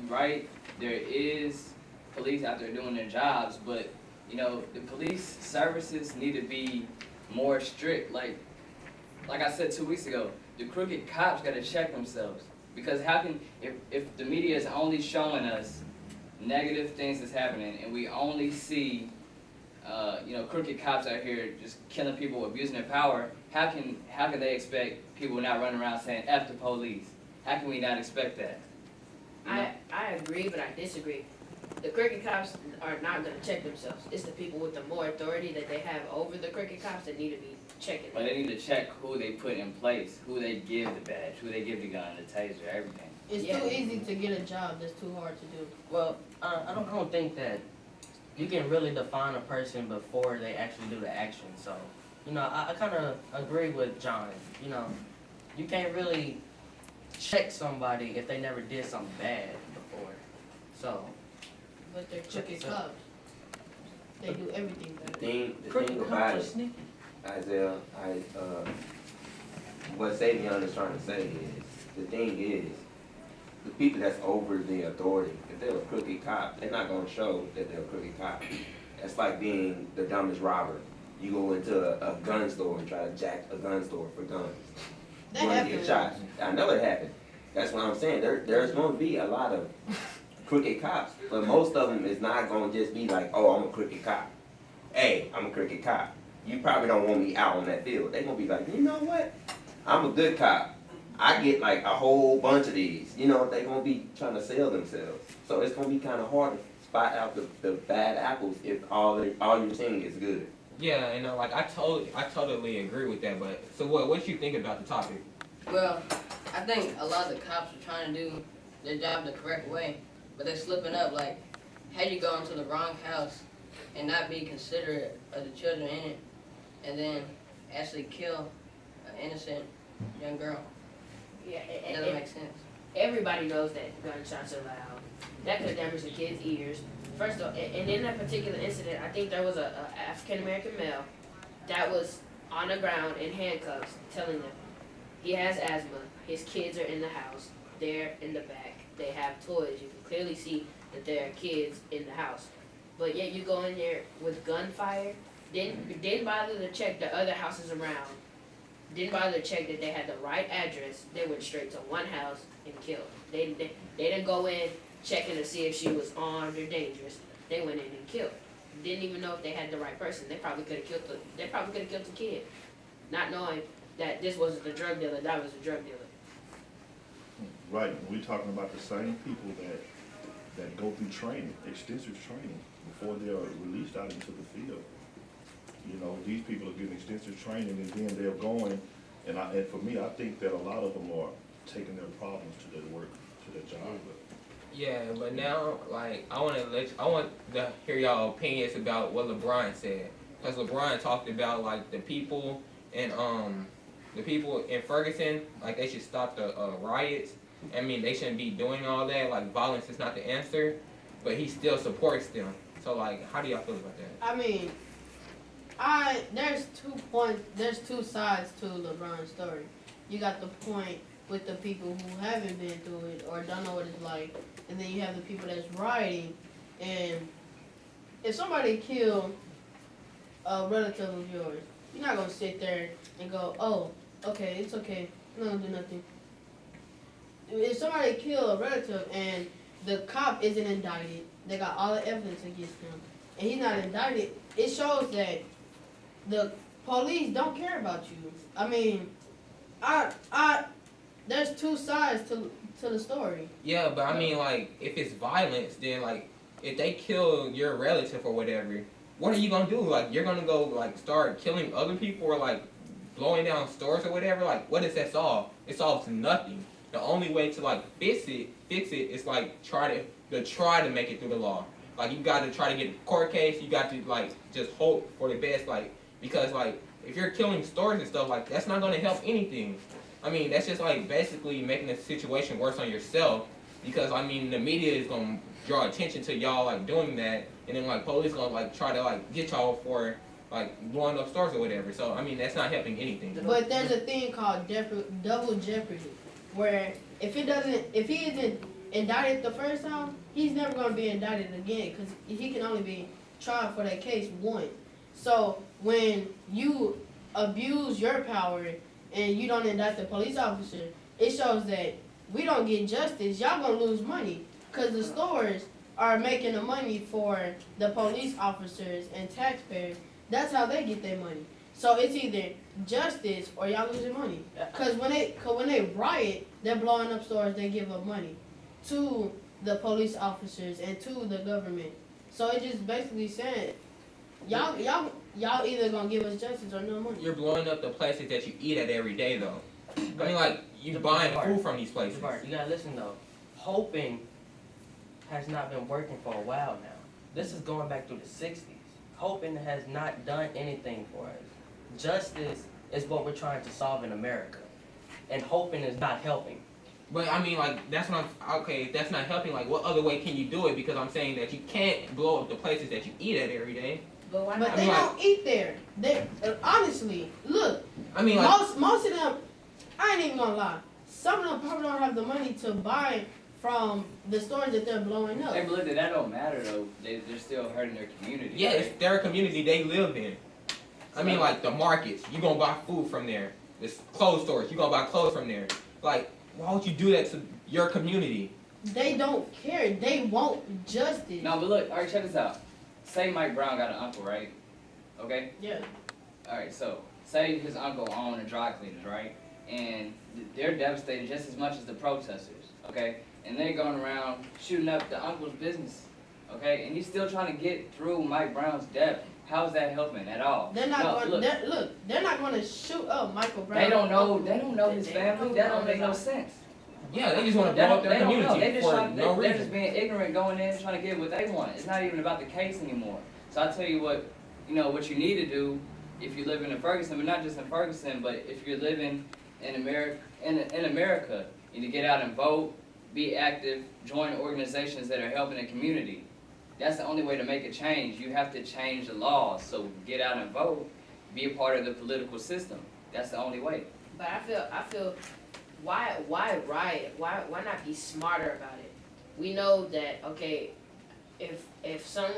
right, there is police out there doing their jobs, but, you know, the police services need to be more strict. Like I said 2 weeks ago, the crooked cops got to check themselves. Because how can, if the media is only showing us negative things that's happening and we only see, you know, crooked cops out here just killing people, abusing their power, how can they expect people not running around saying F the police? How can we not expect that? I agree, but I disagree. the cricket cops are not going to check themselves. It's the people with the more authority that they have over the cricket cops that need to be checking. But they need to check who they put in place, who they give the badge, who they give the gun, the taser, everything. It's too easy to get a job that's too hard to do. Well, I don't think that you can really define a person before they actually do the action. So, you know, I kind of agree with John. You know, you can't really check somebody if they never did something bad before. So, But they're crooked cops. They do everything The better. thing about it, Isaiah, what Savion is trying to say is, the thing is, the people that's over the authority, if they're a crooked cop, they're not going to show that they're a crooked cop. That's like being the dumbest robber. You go into a gun store and try to jack a gun store for guns. That You're gonna happens. get shot. I know it happened. That's what I'm saying. There's going to be a lot of crooked cops, but most of them is not going to just be like, oh, I'm a crooked cop. Hey, I'm a crooked cop. You probably don't want me out on that field. They're going to be like, you know what? I'm a good cop. I get like a whole bunch of these. You know, they're going to be trying to sell themselves. So it's going to be kind of hard to spot out the bad apples if all you're seeing is good. Yeah, and like I totally agree with that. But so what you think about the topic? Well, I think a lot of the cops are trying to do their job the correct way, but they're slipping up. Like, how you go into the wrong house and not be considerate of the children in it, and then actually kill an innocent young girl? Yeah, It doesn't make sense. Everybody knows that gunshots are loud. That could damage the kid's ears. First of all, and in that particular incident, I think there was a African-American male that was on the ground in handcuffs telling them he has asthma, his kids are in the house, they're in the back, they have toys. You can clearly see that there are kids in the house. But yet you go in there with gunfire, didn't bother to check the other houses around, didn't bother to check that they had the right address. They went straight to one house and killed. They didn't go in checking to see if she was armed or dangerous. They went in and killed. Didn't even know if they had the right person. They probably could have killed the kid, not knowing that this wasn't the drug dealer. That was the drug dealer. Right, we're talking about the same people that go through training, extensive training, before they are released out into the field. You know, these people are getting extensive training, and then they're going, and for me, I think that a lot of them are taking their problems to their work, to their job. Yeah, but now, like, I want to hear y'all opinions about what LeBron said, because LeBron talked about like the people in Ferguson, like they should stop the riots. I mean, they shouldn't be doing all that. Like, violence is not the answer, but he still supports them. So, like, how do y'all feel about that? I mean, there's 2 points. There's 2 sides to LeBron's story. You got the point with the people who haven't been through it or don't know what it's like, and then you have the people that's rioting. And if somebody killed a relative of yours, you're not gonna sit there and go, "Oh, okay, it's okay. I'm not gonna do nothing." If somebody killed a relative and the cop isn't indicted, they got all the evidence against him, and he's not indicted, it shows that the police don't care about you. I mean, there's 2 sides to the story. Yeah, but I mean, like, if it's violence, then like, if they kill your relative or whatever, what are you gonna do? Like, you're gonna go like start killing other people or like blowing down stores or whatever? Like, what does that solve? It solves nothing. The only way to like fix it is like try to make it through the law. Like, you got to try to get a court case. You got to like just hope for the best. Like, because like if you're killing stores and stuff, like that's not gonna help anything. I mean, that's just like basically making the situation worse on yourself. Because I mean, the media is gonna draw attention to y'all like doing that, and then like police gonna like try to like get y'all for like blowing up stores or whatever. So I mean, that's not helping anything. But there's a thing called double jeopardy, where if he isn't indicted the first time, he's never gonna be indicted again because he can only be tried for that case once. So when you abuse your power and you don't indict the police officer, it shows that we don't get justice. Y'all gonna lose money because the stores are making the money for the police officers and taxpayers. That's how they get their money. So it's either justice or y'all losing money. Because when they riot, they're blowing up stores, they give up money. To the police officers and to the government. So it just basically said, y'all either gonna give us justice or no money. You're blowing up the places that you eat at every day, though. I mean, like, you're buying food from these places. You gotta listen though. Hoping has not been working for a while now. This is going back through the 60s. Hoping has not done anything for us. Justice is what we're trying to solve in America. And hoping is not helping. But I mean, like, that's what okay, if that's not helping, like, what other way can you do it? Because I'm saying that you can't blow up the places that you eat at every day. But why not? But they don't eat there. They honestly, look. I mean, like, most of them, I ain't even gonna lie. Some of them probably don't have the money to buy from the stores that they're blowing up. Hey, but look, that don't matter though. They're still hurting their community. Yeah, right? it's their community they live in. I mean, like, the markets, you gonna buy food from there. The clothes stores, you gonna buy clothes from there. Like, why would you do that to your community? They don't care. They want justice. No, but look, alright, check this out. Say Mike Brown got an uncle, right? Okay? Yeah. Alright, so say his uncle owned a dry cleaners, right? And they're devastated just as much as the protesters, okay? And they're going around shooting up the uncle's business, okay? And he's still trying to get through Mike Brown's debt. How's that helping at all? They're not going. They're not going to shoot up Michael Brown. They don't know. They don't know his family. That don't make no sense. Yeah, they just want to blow up their community for no reason. They're just being ignorant, going in, trying to get what they want. It's not even about the case anymore. So I tell you what, what you need to do if you live in Ferguson, but not just in Ferguson, but if you're living in America, you need to get out and vote, be active, join organizations that are helping the community. That's the only way to make a change. You have to change the laws. So get out and vote, be a part of the political system. That's the only way. But I feel, why riot? Why not be smarter about it? We know that, okay, if some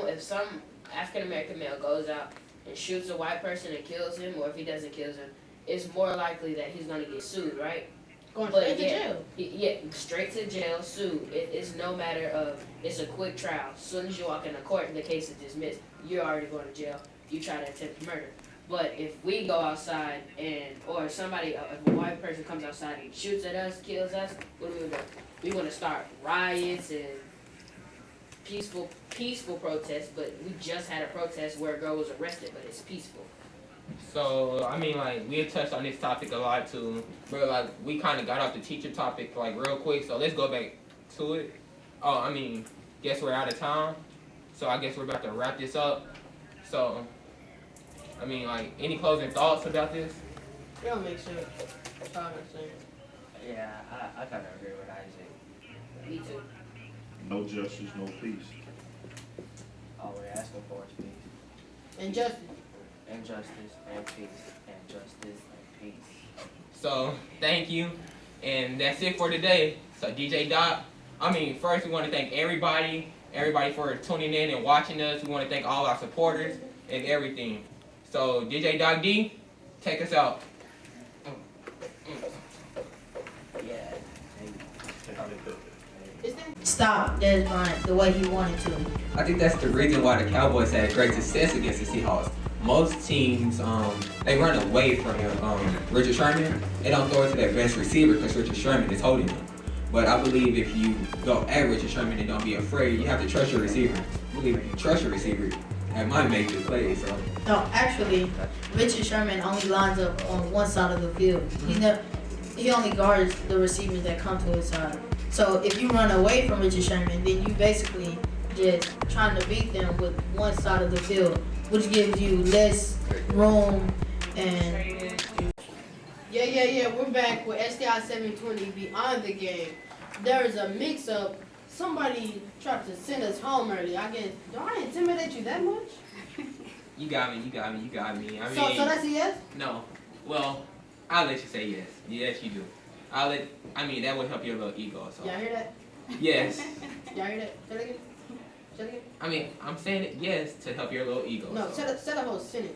African American male goes out and shoots a white person and kills him, or if he doesn't kill him, it's more likely that he's gonna get sued, right? Going straight to jail. Yeah, straight to jail, sued. It's no matter of, it's a quick trial. As soon as you walk into court, the case is dismissed. You're already going to jail. You try to attempt murder. But if we go outside or somebody, if a white person comes outside and shoots at us, kills us, what do we do? We want to start riots and peaceful protests, but we just had a protest where a girl was arrested, but it's peaceful. So, I mean, like, we had touched on this topic a lot, too. But, like, we kind of got off the teacher topic, like, real quick. So, let's go back to it. Oh, I mean, guess we're out of time. So, I guess we're about to wrap this up. So, I mean, like, any closing thoughts about this? It don't make sense. That's all I'm saying. Yeah, I kind of agree with Isaac. Me too. No justice, no peace. All we're asking for is peace. And justice. And justice, and peace, and justice, and peace. So, thank you. And that's it for today. So, DJ Doc, first we want to thank everybody for tuning in and watching us. We want to thank all our supporters and everything. So, DJ Doc D, take us out. Yeah. Stop Des Bryant the way he wanted to. I think that's the reason why the Cowboys had great success against the Seahawks. Most teams, they run away from Richard Sherman. They don't throw it to their best receiver because Richard Sherman is holding them. But I believe if you go at Richard Sherman and don't be afraid, you have to trust your receiver. I believe if you trust your receiver, that might make the play. So. No, actually, Richard Sherman only lines up on one side of the field. He only guards the receivers that come to his side. So if you run away from Richard Sherman, then you basically just trying to beat them with one side of the field, which gives you less room and... Yeah, we're back with STI740 Beyond the Game. There is a mix-up. Somebody tried to send us home early. I guess, do I intimidate you that much? You got me. So that's a yes? No. Well, I'll let you say yes. Yes, you do. That would help your little ego. So. Y'all hear that? Yes. Y'all hear that? Say it again. I'm saying it yes to help your little ego. No, so. say the whole sentence.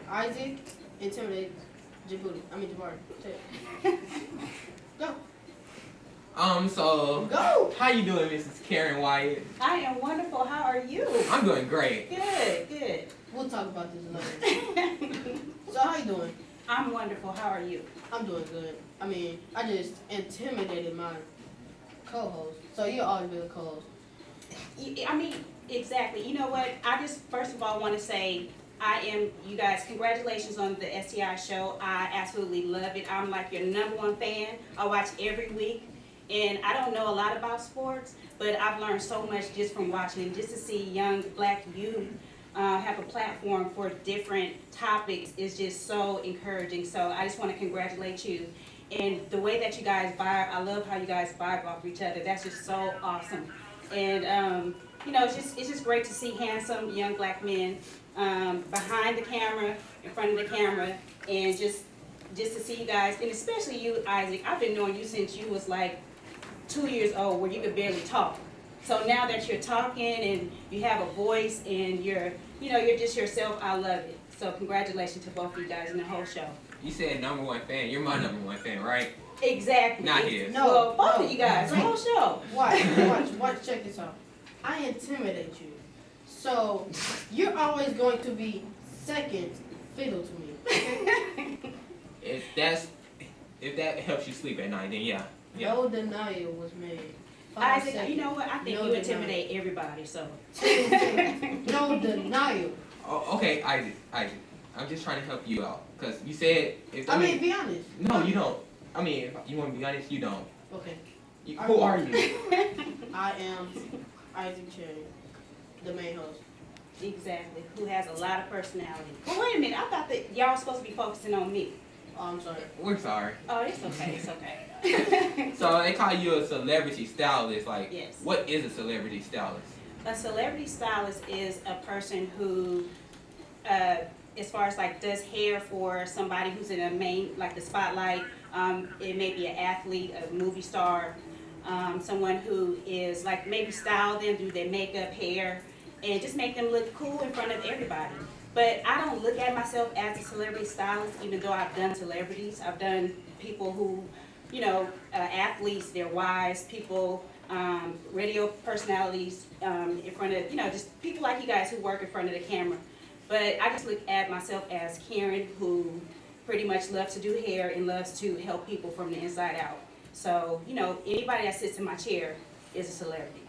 Isaac intimidated Jabari. Say it. Go. So. Go. How you doing, Mrs. Karen Wyatt? I am wonderful. How are you? I'm doing great. Good. We'll talk about this later. So how you doing? I'm wonderful. How are you? I'm doing good. I just intimidated my co-host. So you'll always be a co-host. I mean, exactly. You know what? I just first of all want to say you guys, congratulations on the STI show. I absolutely love it. I'm like your #1 fan. I watch every week. And I don't know a lot about sports, but I've learned so much just from watching it. Just to see young black youth have a platform for different topics is just so encouraging. So I just want to congratulate you. And the way that you guys vibe, I love how you guys vibe off each other. That's just so awesome. And you know, it's just great to see handsome young black men behind the camera, in front of the camera, and just to see you guys, and especially you, Isaac. I've been knowing you since you was like 2 years old, where you could barely talk. So now that you're talking and you have a voice and you're just yourself, I love it. So congratulations to both of you guys and the whole show. You said #1 fan. You're my #1 fan, right? Exactly. Not his. No, well, both of you guys, the whole show. Watch, check this out. I intimidate you. So you're always going to be second fiddle to me. If that helps you sleep at night, then yeah. No denial was made. Isaac, you know what? I think you intimidate everybody, so. No denial. Oh, okay, Isaac. I'm just trying to help you out. Because you said... I mean, be honest. No, you don't. I mean, if you want to be honest, you don't. Okay. Who are you? I am Isaac Cherry, the main host. Exactly. Who has a lot of personality. Well, wait a minute. I thought that y'all were supposed to be focusing on me. Oh, I'm sorry. We're sorry. Oh, it's okay. It's okay. So they call you a celebrity stylist. Like, yes. What is a celebrity stylist? A celebrity stylist is a person who, as far as like does hair for somebody who's in a main, like the spotlight. It may be an athlete, a movie star, someone who is like maybe style them, do their makeup, hair, and just make them look cool in front of everybody. But I don't look at myself as a celebrity stylist, even though I've done celebrities. I've done people who, you know, athletes, their wives, people, radio personalities in front of, you know, just people like you guys who work in front of the camera. But I just look at myself as Karen, who pretty much loves to do hair and loves to help people from the inside out. So, you know, anybody that sits in my chair is a celebrity.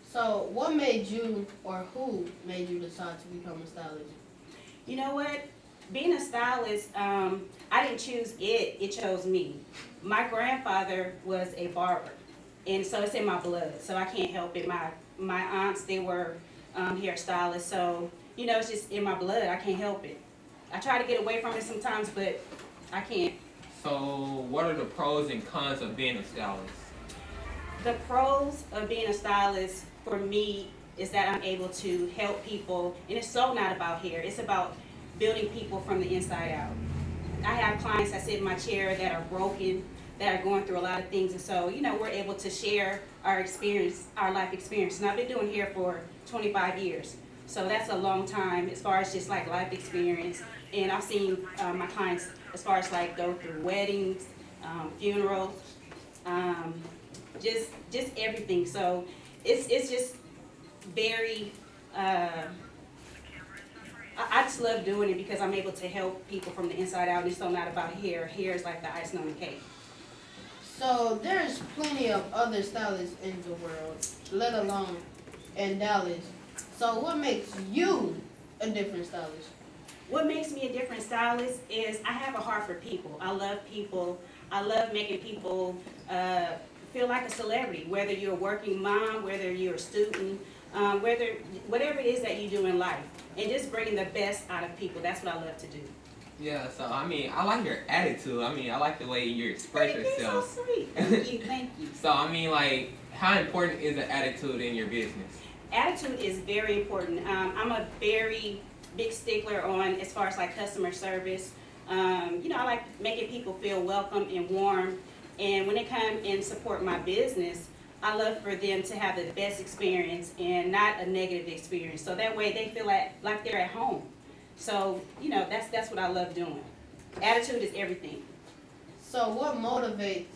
So what made you, or who made you decide to become a stylist? You know what? Being a stylist, I didn't choose it, it chose me. My grandfather was a barber, and so it's in my blood, so I can't help it. My aunts, they were hairstylists, so, you know, it's just in my blood, I can't help it. I try to get away from it sometimes, but I can't. So what are the pros and cons of being a stylist? The pros of being a stylist for me is that I'm able to help people, and it's so not about hair, it's about building people from the inside out. I have clients that sit in my chair that are broken, that are going through a lot of things, and so, you know, we're able to share our experience, our life experience. And I've been doing hair for 25 years, so that's a long time as far as just like life experience. And I've seen my clients as far as like go through weddings, funerals, just everything. So it's just very, I just love doing it because I'm able to help people from the inside out. It's so not about hair. Hair is like the icing on the cake. So there's plenty of other stylists in the world, let alone in Dallas. So what makes you a different stylist? What makes me a different stylist is I have a heart for people. I love people. I love making people feel like a celebrity, whether you're a working mom, whether you're a student, whatever it is that you do in life, and just bringing the best out of people. That's what I love to do. Yeah, so I mean, I like your attitude. I mean, I like the way you express yourself. So sweet. Thank you, thank you. So I mean, like, how important is an attitude in your business? Attitude is very important. I'm a very big stickler on as far as like customer service. You know, I like making people feel welcome and warm. And when they come and support my business, I love for them to have the best experience and not a negative experience. So that way they feel like they're at home. So, you know, that's what I love doing. Attitude is everything. So what motivates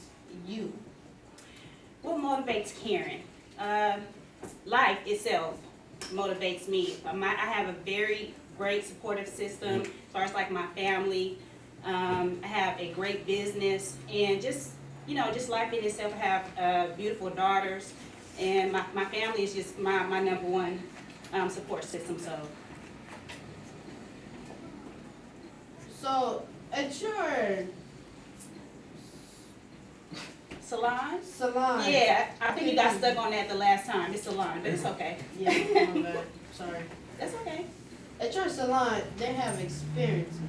you? What motivates Karen? Life itself motivates me. I have a very great supportive system as far as like my family. I have a great business, and just you know, just life in itself. I have beautiful daughters, and my family is just my number one support system. So at your salon? Salon. Yeah, I think you got stuck on that the last time. It's salon, but it's okay. Yeah, my bad. Sorry. That's okay. At your salon, they have experiences.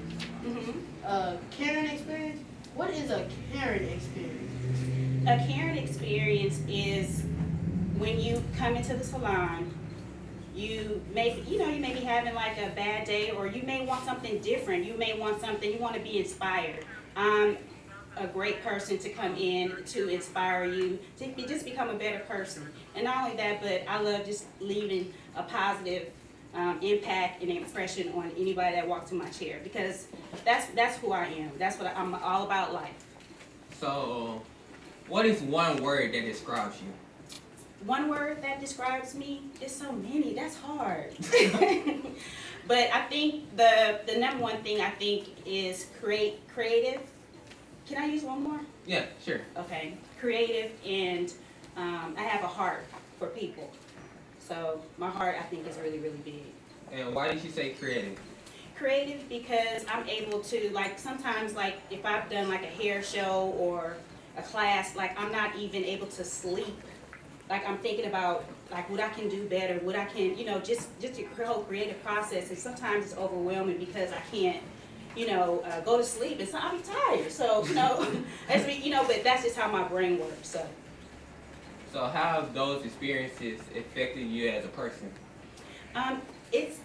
Mm-hmm. Caring experience? What is a caring experience? A caring experience is when you come into the salon, you may be having like a bad day, or you may want something different. You may want something, you want to be inspired. I'm a great person to come in to inspire you to just become a better person. And not only that, but I love just leaving a positive impact and impression on anybody that walks in my chair, because that's who I am. That's what I'm all about, life. So, what is one word that describes you? One word that describes me? There's so many. That's hard. But I think the number one thing I think is creative. Can I use one more? Yeah, sure. Okay, creative, and I have a heart for people. So my heart, I think, is really, really big. And why did you say creative? Creative because I'm able to, like, sometimes, like, if I've done like a hair show or a class, like, I'm not even able to sleep. Like, I'm thinking about like what I can do better, what I can, you know, just the whole creative process. And sometimes it's overwhelming because I can't, you know, go to sleep, and so I'll be tired. So, you know, but that's just how my brain works. So how have those experiences affected you as a person? It's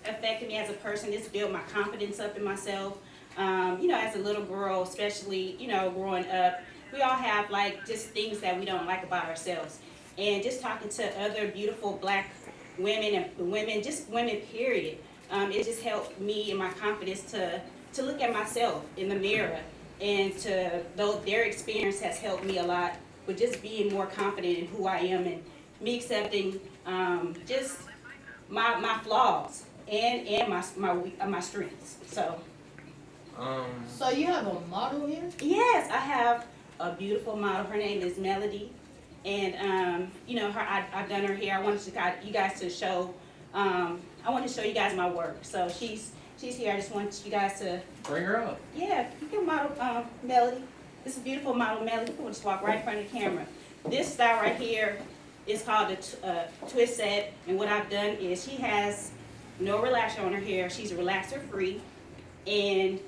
affected me as a person. It's built my confidence up in myself. You know, as a little girl, especially, you know, growing up, we all have like just things that we don't like about ourselves. And just talking to other beautiful black women and women, just women, period. It just helped me in my confidence to look at myself in the mirror, and though their experience has helped me a lot with just being more confident in who I am, and me accepting just my flaws and my strengths. So you have a model here? Yes, I have a beautiful model. Her name is Melody, and you know, I've done her hair. I wanted you guys to show. I want to show you guys my work. So she's here. I just want you guys to bring her up. Yeah, you can model Melody. This is a beautiful model Melody. You can just walk right in front of the camera. This style right here is called a twist set, and what I've done is she has no relaxer on her hair. She's relaxer free, and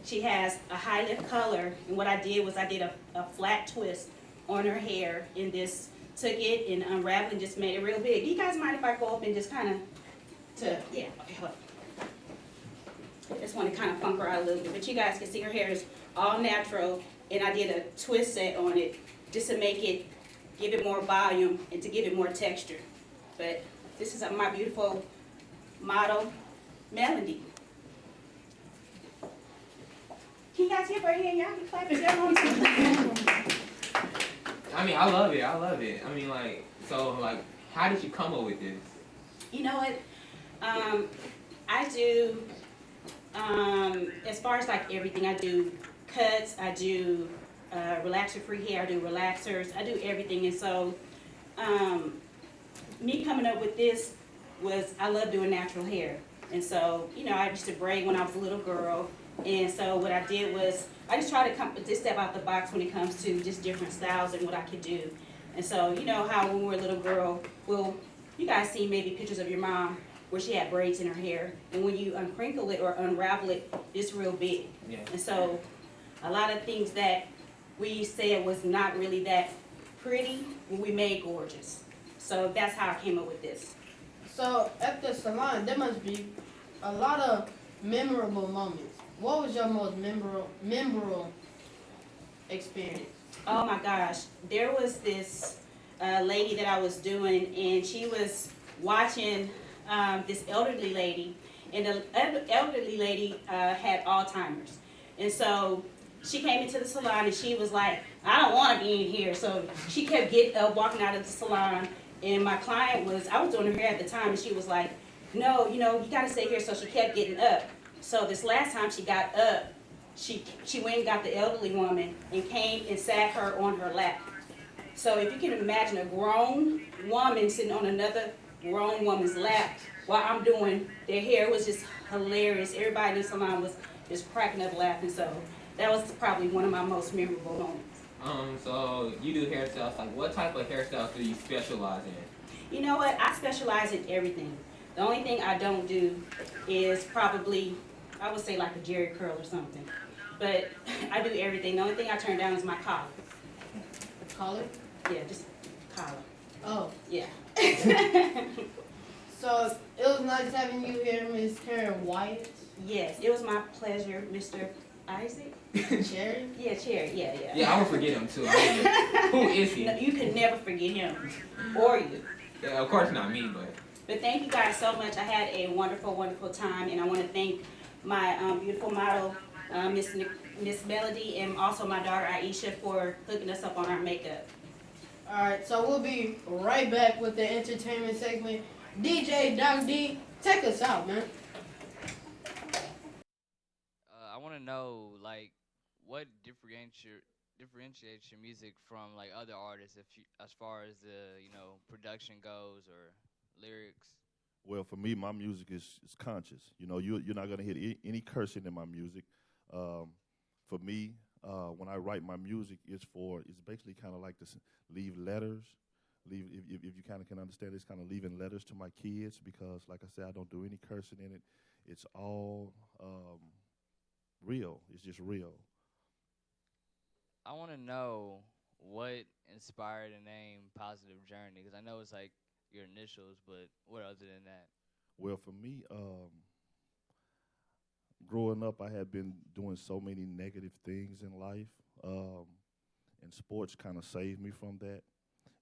she has a high lift color. And what I did was I did a flat twist on her hair, and this took it and unraveled and just made it real big. Do you guys mind if I go up and just kind of yeah, okay, hold on. Just want to kind of funk her out a little bit, but you guys can see her hair is all natural, and I did a twist set on it just to make it, give it more volume and to give it more texture. But this is my beautiful model, Melody. Can you guys hear her hair? Y'all can clap if y'all want to. I mean, I love it. I love it. I mean, like, so, like, how did you come up with this? You know what? I do, as far as like everything, I do cuts, I do relaxer-free hair, I do relaxers, I do everything. And so, me coming up with this was, I love doing natural hair. And so, you know, I used to braid when I was a little girl. And so what I did was, I just try to just step out the box when it comes to just different styles and what I could do. And so, you know how when we were a little girl, well, you guys see maybe pictures of your mom where she had braids in her hair, and when you uncrinkle it or unravel it, it's real big. Yeah. And so a lot of things that we said was not really that pretty, we made gorgeous. So that's how I came up with this. So at the salon, there must be a lot of memorable moments. What was your most memorable experience? Oh my gosh, there was this lady that I was doing, and she was watching this elderly lady, and the elderly lady had Alzheimer's. And so she came into the salon, and she was like, I don't want to be in here. So she kept getting up, walking out of the salon, and my client I was doing her hair at the time, and she was like, no, you know, you got to stay here. So she kept getting up. So this last time she got up, she went and got the elderly woman and came and sat her on her lap. So if you can imagine a grown woman sitting on another grown woman's lap while I'm doing their hair, was just hilarious. Everybody in the salon was just cracking up laughing. So that was probably one of my most memorable moments. So you do hairstyles. Like, what type of hairstyles do you specialize in? You know what? I specialize in everything. The only thing I don't do is probably, I would say like a Jerry curl or something. But I do everything. The only thing I turn down is my collar. The collar? Yeah, just collar. Oh. Yeah. So it was nice having you here, Miss Karen Wyatt. Yes, it was my pleasure, Mr. Isaac. Cherry? Yeah, Cherry. Yeah. Yeah, I would forget him too. Who is he? No, you can never forget him, or you. Yeah, of course not me, but. But thank you guys so much. I had a wonderful, wonderful time, and I want to thank my beautiful model, Miss Melody, and also my daughter Aisha for hooking us up on our makeup. All right, so we'll be right back with the entertainment segment. DJ Doc D, take us out, man. I want to know, like, what differentiates your music from like other artists, as far as the production goes or lyrics. Well, for me, my music is conscious. You know, you're not gonna hear any cursing in my music. For me, when I write my music, it's basically kind of like to leave letters. If you kind of can understand, it's kind of leaving letters to my kids, because, like I said, I don't do any cursing in it. It's all real. It's just real. I want to know what inspired the name Positive Journey, because I know it's like your initials, but what other than that? Well, for me, growing up, I had been doing so many negative things in life, and sports kind of saved me from that.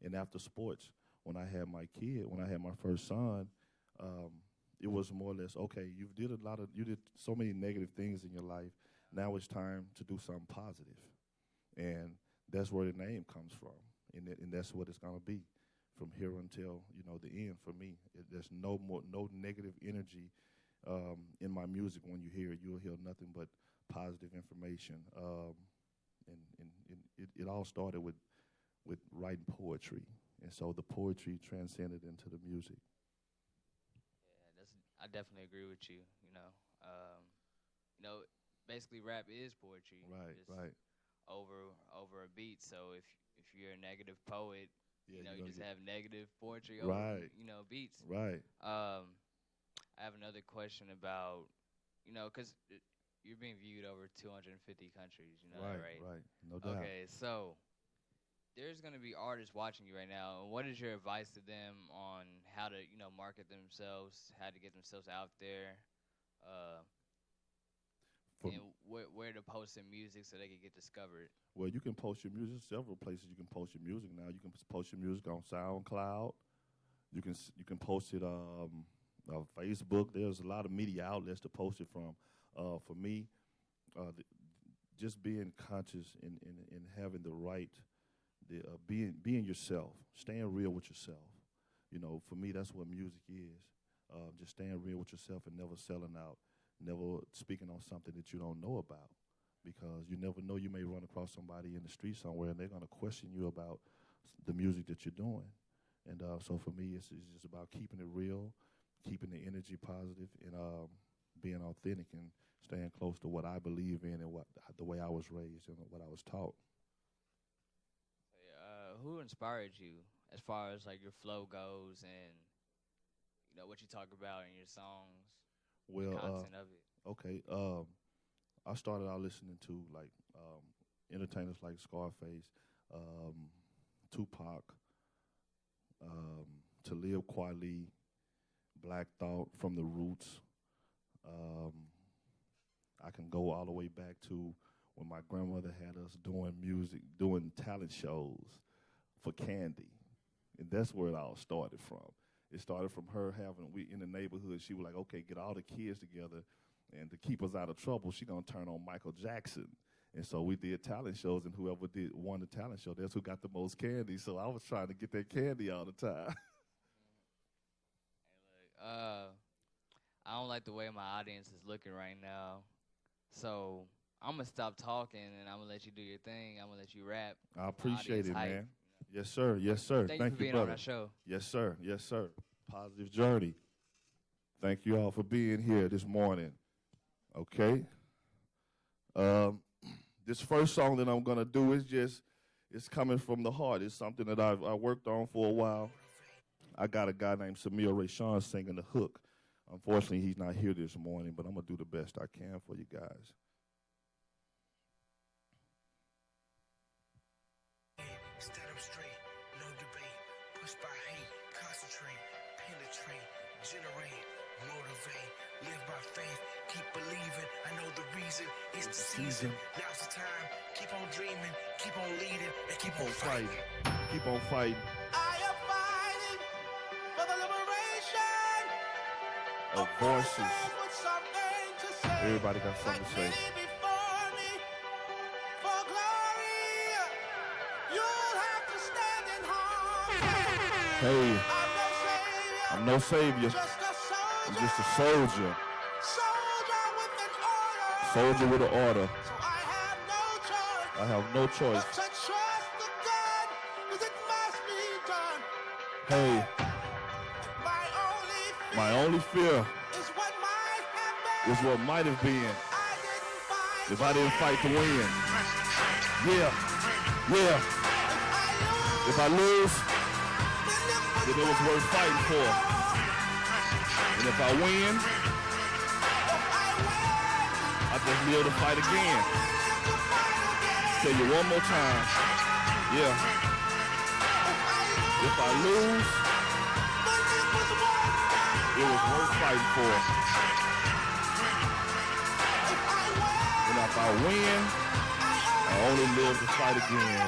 And after sports, when I had my kid, when I had my first son, it was more or less, okay, you did so many negative things in your life. Now it's time to do something positive. And that's where the name comes from. And that's what it's going to be from here until, the end for me. There's no negative energy in my music. When you hear it, you'll hear nothing but positive information. And it all started with writing poetry. And so the poetry transcended into the music. Yeah, I definitely agree with you. Basically rap is poetry. Right, just right. Over a beat. So if you're a negative poet, you just have negative poetry right. over beats. Right. I have another question about because you're being viewed over 250 countries. Right? Right. No doubt. Okay, so there's going to be artists watching you right now. And what is your advice to them on how to market themselves, how to get themselves out there? And where to post their music so they can get discovered? Well, you can post your music several places. You can post your music now. You can post your music on SoundCloud. You can post it on Facebook. There's a lot of media outlets to post it from. For me, just being conscious and having the right, being yourself, staying real with yourself. For me, that's what music is. Just staying real with yourself and never selling out. Never speaking on something that you don't know about, because you never know, you may run across somebody in the street somewhere and they're going to question you about the music that you're doing. And so for me, it's just about keeping it real, keeping the energy positive, and being authentic and staying close to what I believe in and the way I was raised and what I was taught. Who inspired you as far as like your flow goes and what you talk about in your songs? Well, content of it. Okay. I started out listening to like entertainers like Scarface, Tupac, Talib Kweli, Black Thought, From the Roots. I can go all the way back to when my grandmother had us doing music, doing talent shows for candy, and that's where it all started from. It started from her we in the neighborhood. She was like, okay, get all the kids together, and to keep us out of trouble, she gonna turn on Michael Jackson. And so we did talent shows, and whoever won the talent show, that's who got the most candy. So I was trying to get that candy all the time. I don't like the way my audience is looking right now, so I'm gonna stop talking and I'm gonna let you do your thing. I'm gonna let you rap. I appreciate it, hype. man. Yes, sir. Yes, sir. Thank you for being brother. on our show. Yes, sir. Yes, sir. Positive journey. Thank you all for being here this morning. Okay. This first song that I'm gonna do is it's coming from the heart. It's something that I worked on for a while. I got a guy named Samir Rayshawn singing the hook. Unfortunately, he's not here this morning, but I'm gonna do the best I can for you guys. Stand up straight, no debate. Push by hate, concentrate, penetrate, generate, motivate. Live by faith, keep believing. I know the reason it's the season. Now's the time. Keep on dreaming, keep on leading, and keep on fighting. Keep on fighting. I am fighting for the liberation Of voices. Everybody got something to say. before me. For glory, you'll have to stand in harm. Hey, I'm no savior. I'm just a soldier. Soldier with an order. I have no choice. Hey, my only fear is what might have been if I didn't fight to win. Yeah. If I lose, then it was worth fighting for. And if I win, I just live to fight again. Tell you one more time. Yeah. If I lose, it was worth fighting for. And if I win, I only live to fight again.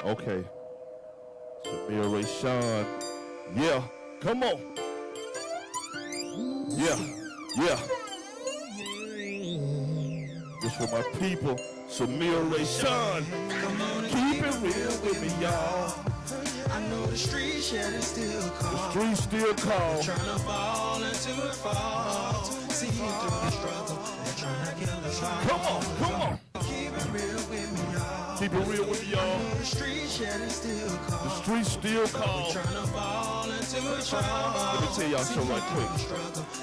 Okay. Samir Rayshawn. Yeah. Come on. Yeah. Just for my people. Samir Rayshawn. Keep it real with me, y'all. I know the streets, yeah, they still call. The streets still call. They're trying to fall into a fault. See through the struggle. They're trying to kill us all. Come on. Keep it real with me, y'all. Keep it real with me, y'all. The streets, yeah, they still call. The streets still call. They're trying to fall into a trap. Let me tell y'all something right quick.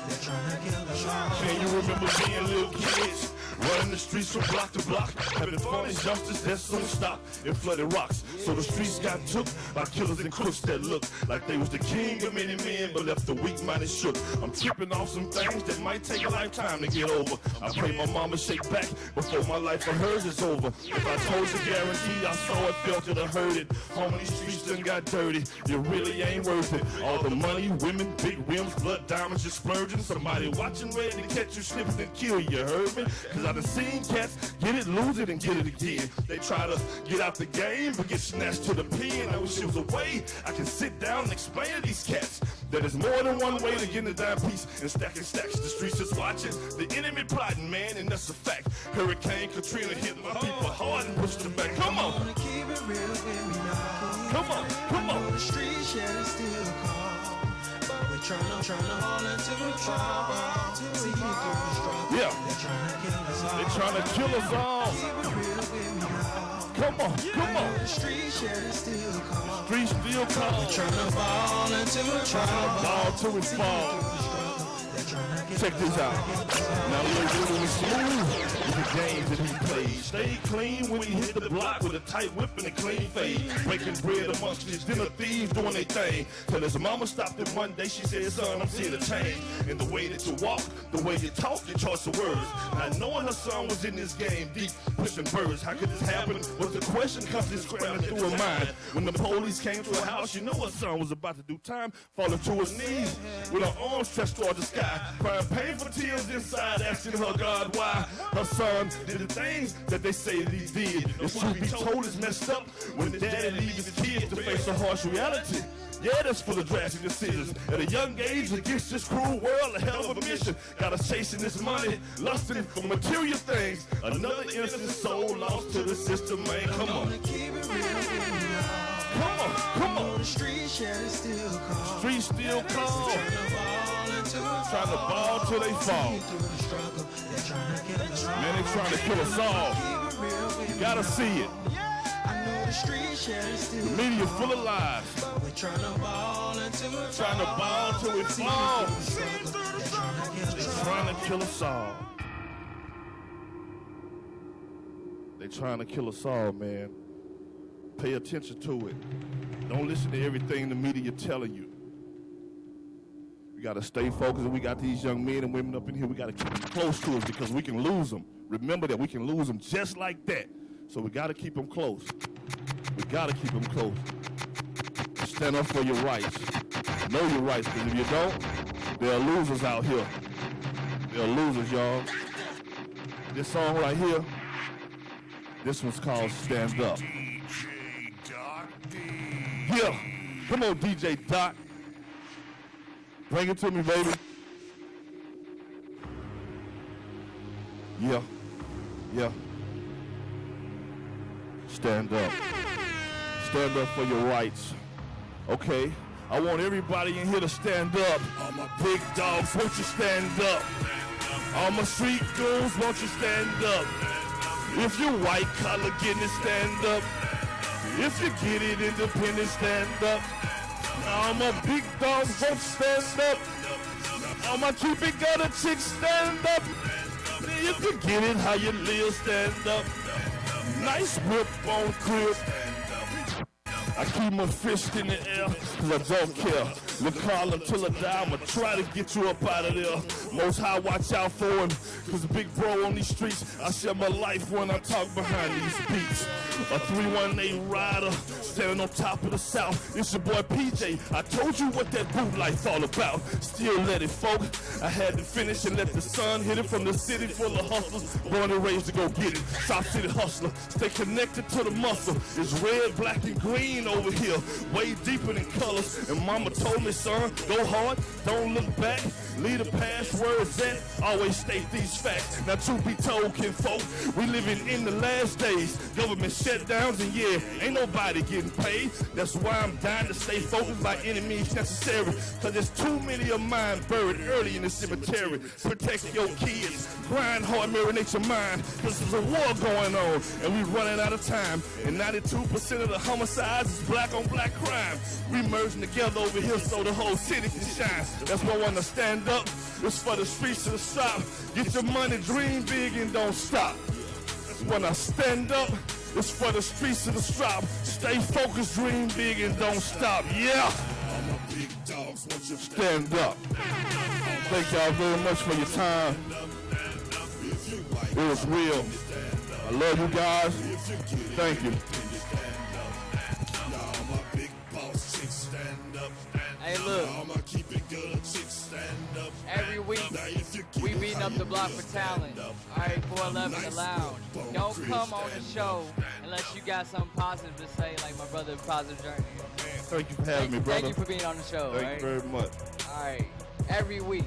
They're trying to kill us all. Can you remember being little kids? Running the streets from block to block, having fun and justice that's don't stop in flooded rocks. So the streets got took by killers and crooks that looked like they was the king of many men, but left the weak-minded shook. I'm tripping off some things that might take a lifetime to get over. I pray my mama shake back before my life or hers is over. If I told you guaranteed I saw it, felt it, or heard it, home these streets done got dirty. It really ain't worth it. All the money, women, big rims, blood diamonds, just splurging. Somebody watching, ready to catch you slipping and kill you, heard me? Cause I done seen cats get it, lose it, and get it again. They try to get out the game, but get snatched to the pen. I wish it was a way I can sit down and explain to these cats that there's more than one way to get a dime piece and stacking stacks. The streets is watching, the enemy plotting, man, and that's a fact. Hurricane Katrina hit my people hard and pushed them back. Come on. Keep it real with me, y'all. Come on. The streets, yeah, they still call. But we're trying to fall into a trouble. See through the struggle. Yeah. They're trying to kill us all. They trying to kill us all. Keep it real with me, y'all. Come on. The streets, yeah, they still call. Streets still call. We're trying to fall into a trouble. Fall to its fall. Check this out. Now we're really smooth with the games that he plays. Stay clean when he hit the block with a tight whip and a clean fade. Breaking bread amongst his dinner thieves doing their thing. Till his mama stopped him one day, she said, son, I'm seeing a change. In the way that you walk, the way you talk, your choice of words. Not knowing her son was in this game deep, pushing birds. How could this happen? Was the question constantly scrambling through her mind. When the police came to her house, you know her son was about to do time. Falling to his knees with her arms stretched toward the sky. Crying painful tears inside, asking her God why her son did the things that they say that he did. If truth be told, it's messed up when the daddy leaves his kids to face a harsh reality. Yeah, that's full of drastic decisions. At a young age, against this cruel world, a hell of a mission. Got us chasing this money, lusting for material things. Another innocent soul lost to the system, man. Come on. Keep it real with me, y'all. Come on, come on. The street still call. Street still call. Trying to ball till they fall. Man, they trying to kill us all. You gotta see it. The media full of lies. Trying to ball till we fall. They trying to kill us all. They trying to kill us all, man. Pay attention to it. Don't listen to everything the media telling you. We got to stay focused, and we got these young men and women up in here. We got to keep them close to us because we can lose them. Remember that we can lose them just like that. So we got to keep them close. We got to keep them close. Stand up for your rights. Know your rights, because if you don't, there are losers out here. There are losers, y'all. This song right here, this one's called Stand Up. Yeah, come on, DJ Doc. Bring it to me, baby. Yeah, yeah. Stand up. Stand up for your rights. Okay, I want everybody in here to stand up. All my big dogs, won't you stand up? All my street girls, won't you stand up? If you're white collar, getting it, stand up. If you get it independent, stand up. All my big dogs, won't you stand up? All my keep it gutter chicks, stand up. If you get it how you live, stand up. Nice whip on crib. I keep my fist in the air, cause I don't care. Look, Carl, until I die, I'ma try to get you up out of there. Most High, watch out for him, cause big bro on these streets, I share my life when I talk behind these beats. A 318 rider, standing on top of the South. It's your boy PJ, I told you what that boot life all about. Still let it folk, I had to finish and let the sun hit it from the city full of hustlers. Born and raised to go get it, South City hustler. Stay connected to the muscle, it's red, black, and green over here, way deeper than colors. And mama told me, son, go hard, don't look back, leave the past where it's at, always state these facts. Now truth be told, kinfolk, we living in the last days. Government shutdowns and yeah, ain't nobody getting paid. That's why I'm dying to stay focused by any means necessary, cause there's too many of mine buried early in the cemetery. Protect your kids, grind hard, marinate your mind, cause there's a war going on and we running out of time. And 92% of the homicides is black on black crime. We merging together over here so the whole city can shine. That's why I want to stand up. It's for the streets to stop. Get your money, dream big and don't stop. That's when I stand up. It's for the streets to stop. Stay focused, dream big and don't stop. Yeah. All my big dogs want you to stand up. Thank y'all very much for your time. It was real. I love you guys. Thank you. Hey, look. Every week, we beating up the block for talent. All right, 411 The Lounge. Don't come on the show unless you got something positive to say, like my brother Positive Journey. Thank you for having me, brother. Thank you for being on the show. Thank you very much. All right, every week.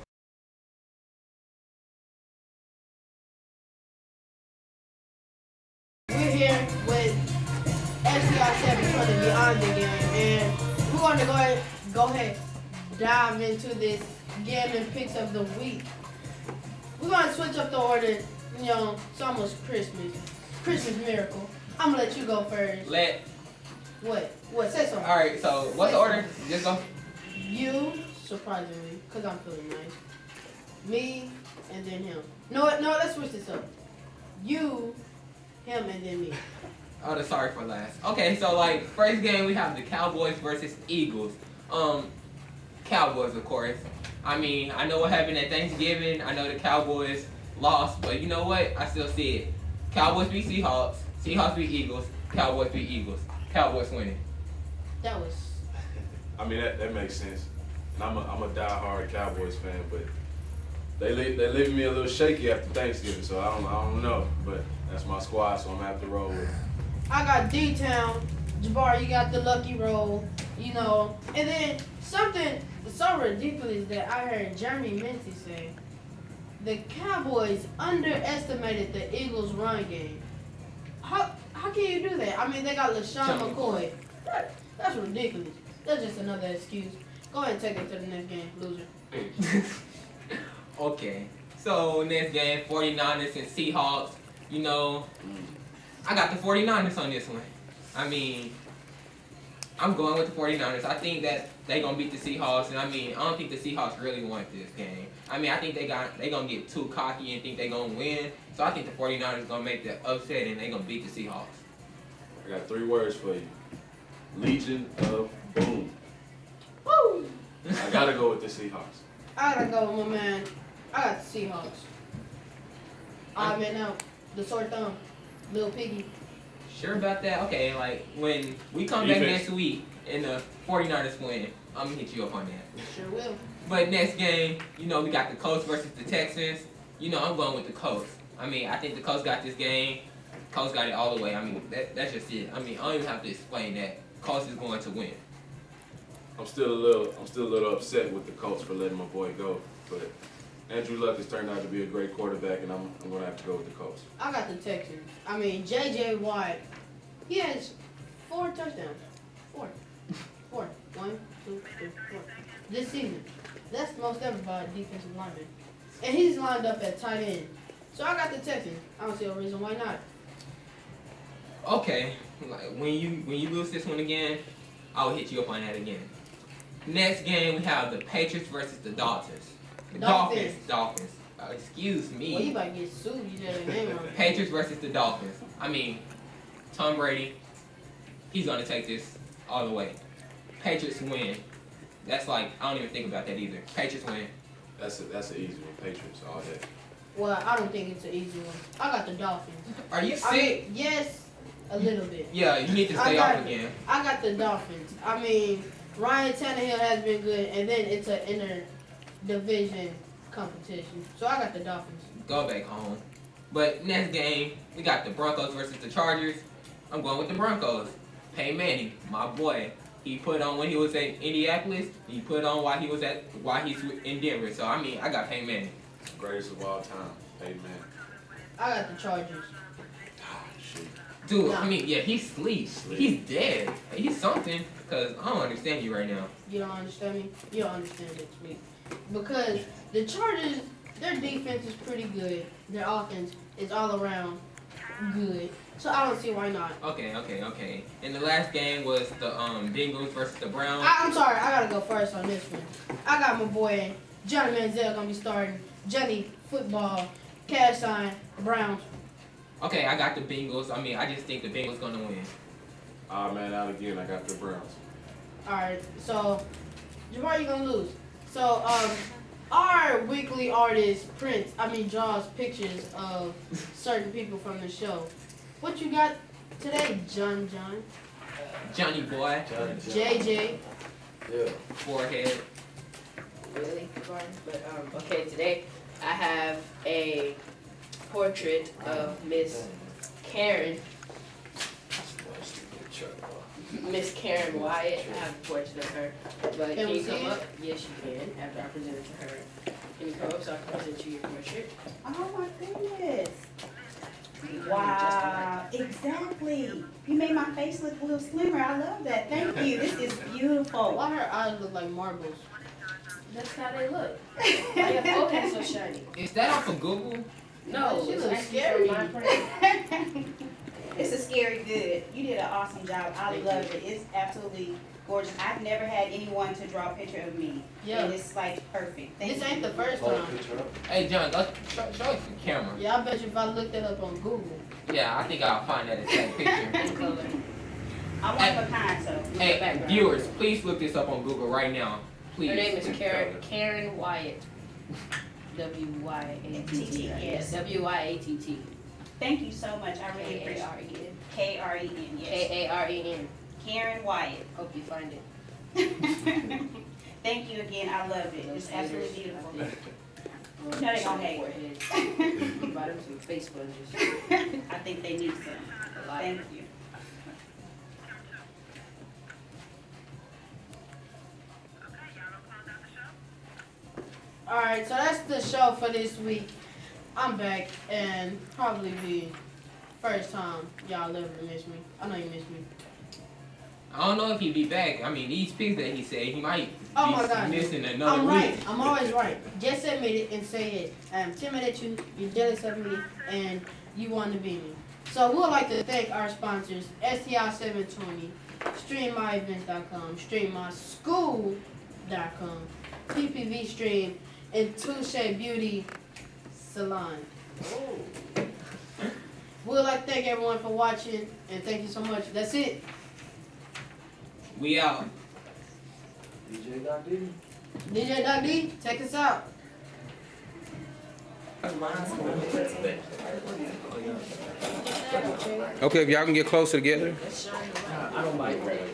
We're here with STI740 Beyond again, and we're going to go ahead dive into this gambling picks of the week. We're going to switch up the order. You know, it's almost Christmas. Christmas miracle. I'm going to let you go first. What? Say something. All right, so what's the order? Just go. You, surprisingly, because I'm feeling nice. Me, and then him. No, let's switch this up. You, him, and then me. Oh, the sorry for last. Okay, so like first game we have the Cowboys versus Eagles. Cowboys, of course. I mean, I know what happened at Thanksgiving. I know the Cowboys lost, but you know what? I still see it. Cowboys beat Seahawks. Seahawks beat Eagles. Cowboys beat Eagles. Cowboys winning. That was. I mean, that makes sense. And I'm a diehard Cowboys fan, but they leaving me a little shaky after Thanksgiving, so I don't know. But that's my squad, so I'm gonna have to roll with it. I got D-Town. Jabbar, you got the lucky roll, you know. And then something so ridiculous that I heard Jeremy Mincy say. The Cowboys underestimated the Eagles' run game. How can you do that? I mean, they got LaShawn McCoy. That's ridiculous. That's just another excuse. Go ahead and take it to the next game, loser. Okay. So next game, 49ers and Seahawks. You know, I got the 49ers on this one. I mean, I'm going with the 49ers. I think that they're going to beat the Seahawks. And I mean, I don't think the Seahawks really want this game. I mean, I think they're going to get too cocky and think they're going to win. So I think the 49ers going to make the upset and they're going to beat the Seahawks. I got 3 words for you. Legion of Boom. Woo! I gotta go with the Seahawks. I gotta go with my man. I got the Seahawks. Odd man out. The sore thumb. Little piggy. Sure about that? Okay, like, when we come back next week and the 49ers win, I'm going to hit you up on that. Sure will. But next game, you know, we got the Colts versus the Texans. You know, I'm going with the Colts. I mean, I think the Colts got this game. Colts got it all the way. I mean, that's just it. I mean, I don't even have to explain that. Colts is going to win. I'm still a little upset with the Colts for letting my boy go, but Andrew Luck has turned out to be a great quarterback, and I'm going to have to go with the Colts. I got the Texans. I mean, J.J. Wyatt, he has 4 touchdowns. 4. 4. 1, 2, 3, 4. This season. That's the most ever by a defensive lineman. And he's lined up at tight end. So I got the Texans. I don't see a reason why not. Okay, like, when you lose this one again, I'll hit you up on that again. Next game, we have the Patriots versus the Dolphins. Dolphins. Dolphins. Excuse me. Well, you about to get sued. You said the name wrong. Patriots versus the Dolphins. I mean, Tom Brady, he's going to take this all the way. Patriots win. That's like, I don't even think about that either. Patriots win. That's an easy one. Patriots all day. Well, I don't think it's an easy one. I got the Dolphins. Are you sick? I mean, yes, a little bit. Yeah, you need to stay off again. I got the Dolphins. I mean, Ryan Tannehill has been good, and then it's an inter-division competition. So I got the Dolphins. Go back home. But next game, we got the Broncos versus the Chargers. I'm going with the Broncos. Peyton Manning, my boy. He put on when he was at Indianapolis. He put on while he's in Denver. So I mean, I got Peyton Manning. Greatest of all time, Peyton Manning. I got the Chargers. Shoot. Dude, I mean, yeah, he's asleep. He's dead. He's something. Because I don't understand you right now. You don't understand me? You don't understand next week. Because the Chargers, their defense is pretty good. Their offense is all around good. So I don't see why not. Okay. And the last game was the Bengals versus the Browns. I'm sorry, I gotta go first on this one. I got my boy Johnny Manziel gonna be starting. Johnny Football, cash sign, Browns. Okay, I got the Bengals. I mean, I just think the Bengals gonna win. Ah, man, out again. I got the Browns. Alright, so Jabbar, you gonna lose. So our weekly artist draws pictures of certain people from the show. What you got today, John? Johnny boy. JJ. Yeah. Forehead. Really? But okay, today I have a portrait of Miss Karen. Miss Karen Wyatt. I have a portrait of her. But can you come up? Yes, you can. After I present it to her. Can you come up so I can present you your portrait? Oh my goodness. Wow, exactly. You made my face look a little slimmer. I love that. Thank you. This is beautiful. Why her eyes look like marbles? That's how they look. Why your forehead so shiny? Is that off of Google? No, she it's looks actually scary. from my print. It's a scary good. You did an awesome job. I love it. It's absolutely gorgeous. I've never had anyone to draw a picture of me. Yeah. And it's like perfect. Thank This you. ain't the first time. Hey, John, show us the camera. Yeah, I bet you if I looked it up on Google. Yeah, I think I'll find that exact picture. I'm one of a kind, so. Hey, viewers, please look this up on Google right now. Please. Her name is Karen Wyatt. W-Y-A-T-T. Yes. W-Y-A-T-t. Thank you so much. I really appreciate it. K-R-E-N, yes. K-A-R-E-N. Karen Wyatt. Hope you find it. Thank you again. I love it. It's absolutely beautiful. No, No, they gonna hate. Buy them some face sponges. I think they need some. Thank you. Alright, so that's the show for this week. I'm back and probably the first time y'all ever miss me. I know you miss me. I don't know if he'd be back. I mean, these picks that he said, he might Oh be my God. missing another I'm week. right. I'm always right. Just admit it and say it. I'm timid at you, you're jealous of me, and you want to be me. So we'd like to thank our sponsors, STI740, StreamMyEvent.com, StreamMySchool.com, PPV Stream, and Touche Beauty Salon. We'd like to thank everyone for watching, and thank you so much. That's it. We out. DJ Doc D. DJ Doc D, take us out. Okay, if y'all can get closer together. I don't like red.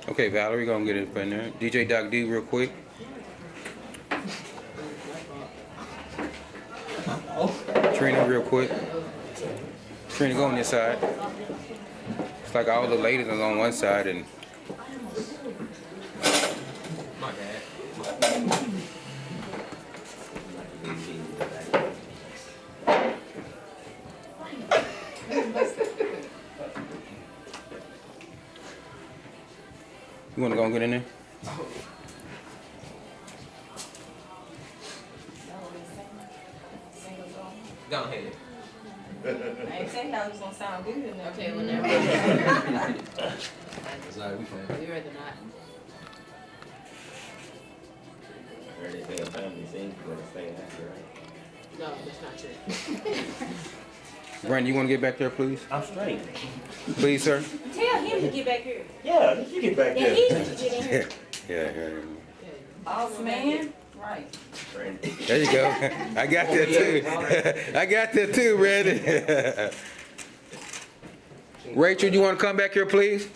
Okay, Valerie, gonna get it up in there. DJ Doc D real quick. Trina real quick. Trina, go on this side. It's like all the ladies are on one side and My bad. you wanna go and get in there? Go ahead. I ain't saying that was gonna sound good enough. Okay, whenever. It's like we can. We rather not. I heard they say a family thing, you gotta stay happy, right? No, that's not true. Brandon, you wanna get back there, please? I'm straight. Please, sir. Tell him to get back here. Yeah, you get back Yeah, there. he needs to get in here. Yeah. Boss man. Right. There you go. I got that too. I got that too, Brandon. Rachel, you want to come back here, please?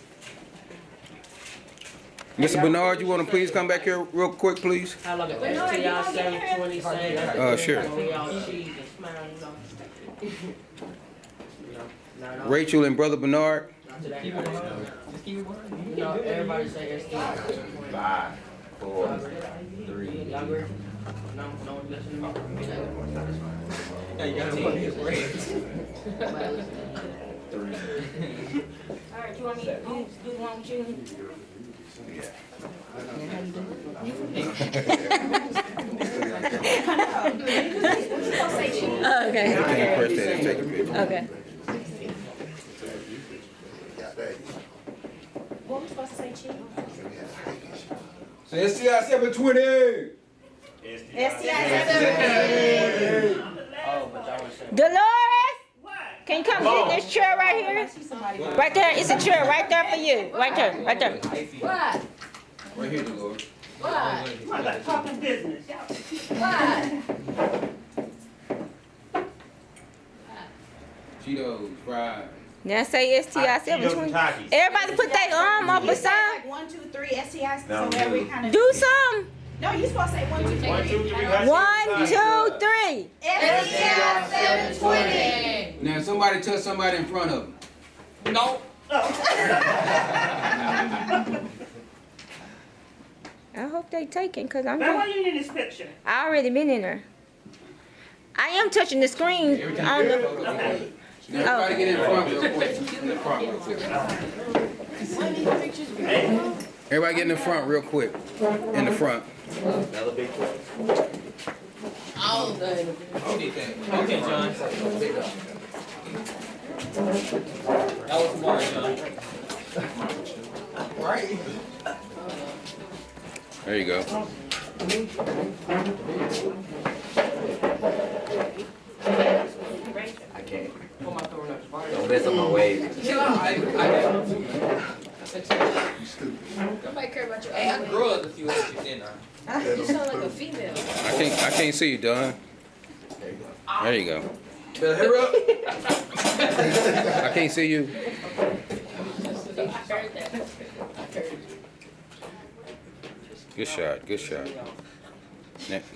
Mr. Bernard, you want to please come back here real quick, please? How long STI740 Sure. We all cheese and smile, you know. Rachel and Brother Bernard. You know, everybody say STI740. 5, 4, 3. Y'all agree? No one listening to me? Hey, you gotta put his red. 3. All right, you want me to do the one with you? Okay. Take a picture. Okay. What was supposed to say, Chief? Say STI720. STI740. Oh, but y'all was saying. Dolores, can you come get in this chair right here? Right there, it's a chair right there for you. Right there, right there. What? Right here, Dolores. What? I'm not talking business. What? Cheetos, fries. Now say STI720. Everybody put their arm up or something. Like 1, 2, 3 STIs. No, So every kind of. Do some. No, you supposed to say 1, 2, 3. 1, 2, 3. 1, 2, 3. STI720. Now somebody touch somebody in front of them. No. I hope they taking, cause I'm. Now, why you in this picture? I already been in there. I am touching the screen. On the, Everybody get in front real quick. In the front real quick. Everybody get in the front real quick. In the front. Another big one. All of them. Okay, John. That was smart, John. Right. There you go. I can't. Put my phone up. Don't mess up my wave. Nobody care about your Hey, I grew up a few inches, didn't I? You sound like a female. I can't see you, Don. There you go. Better hurry up. I can't see you. Good shot. Good shot.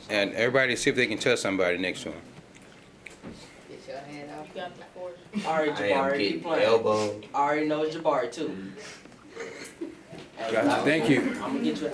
And everybody see if they can touch somebody next to them. Get your hand out. You got the force. All right, I am Jabari, getting keep playing. elbowed. I already know it's Jabari too. Thank you. I'm gonna get you.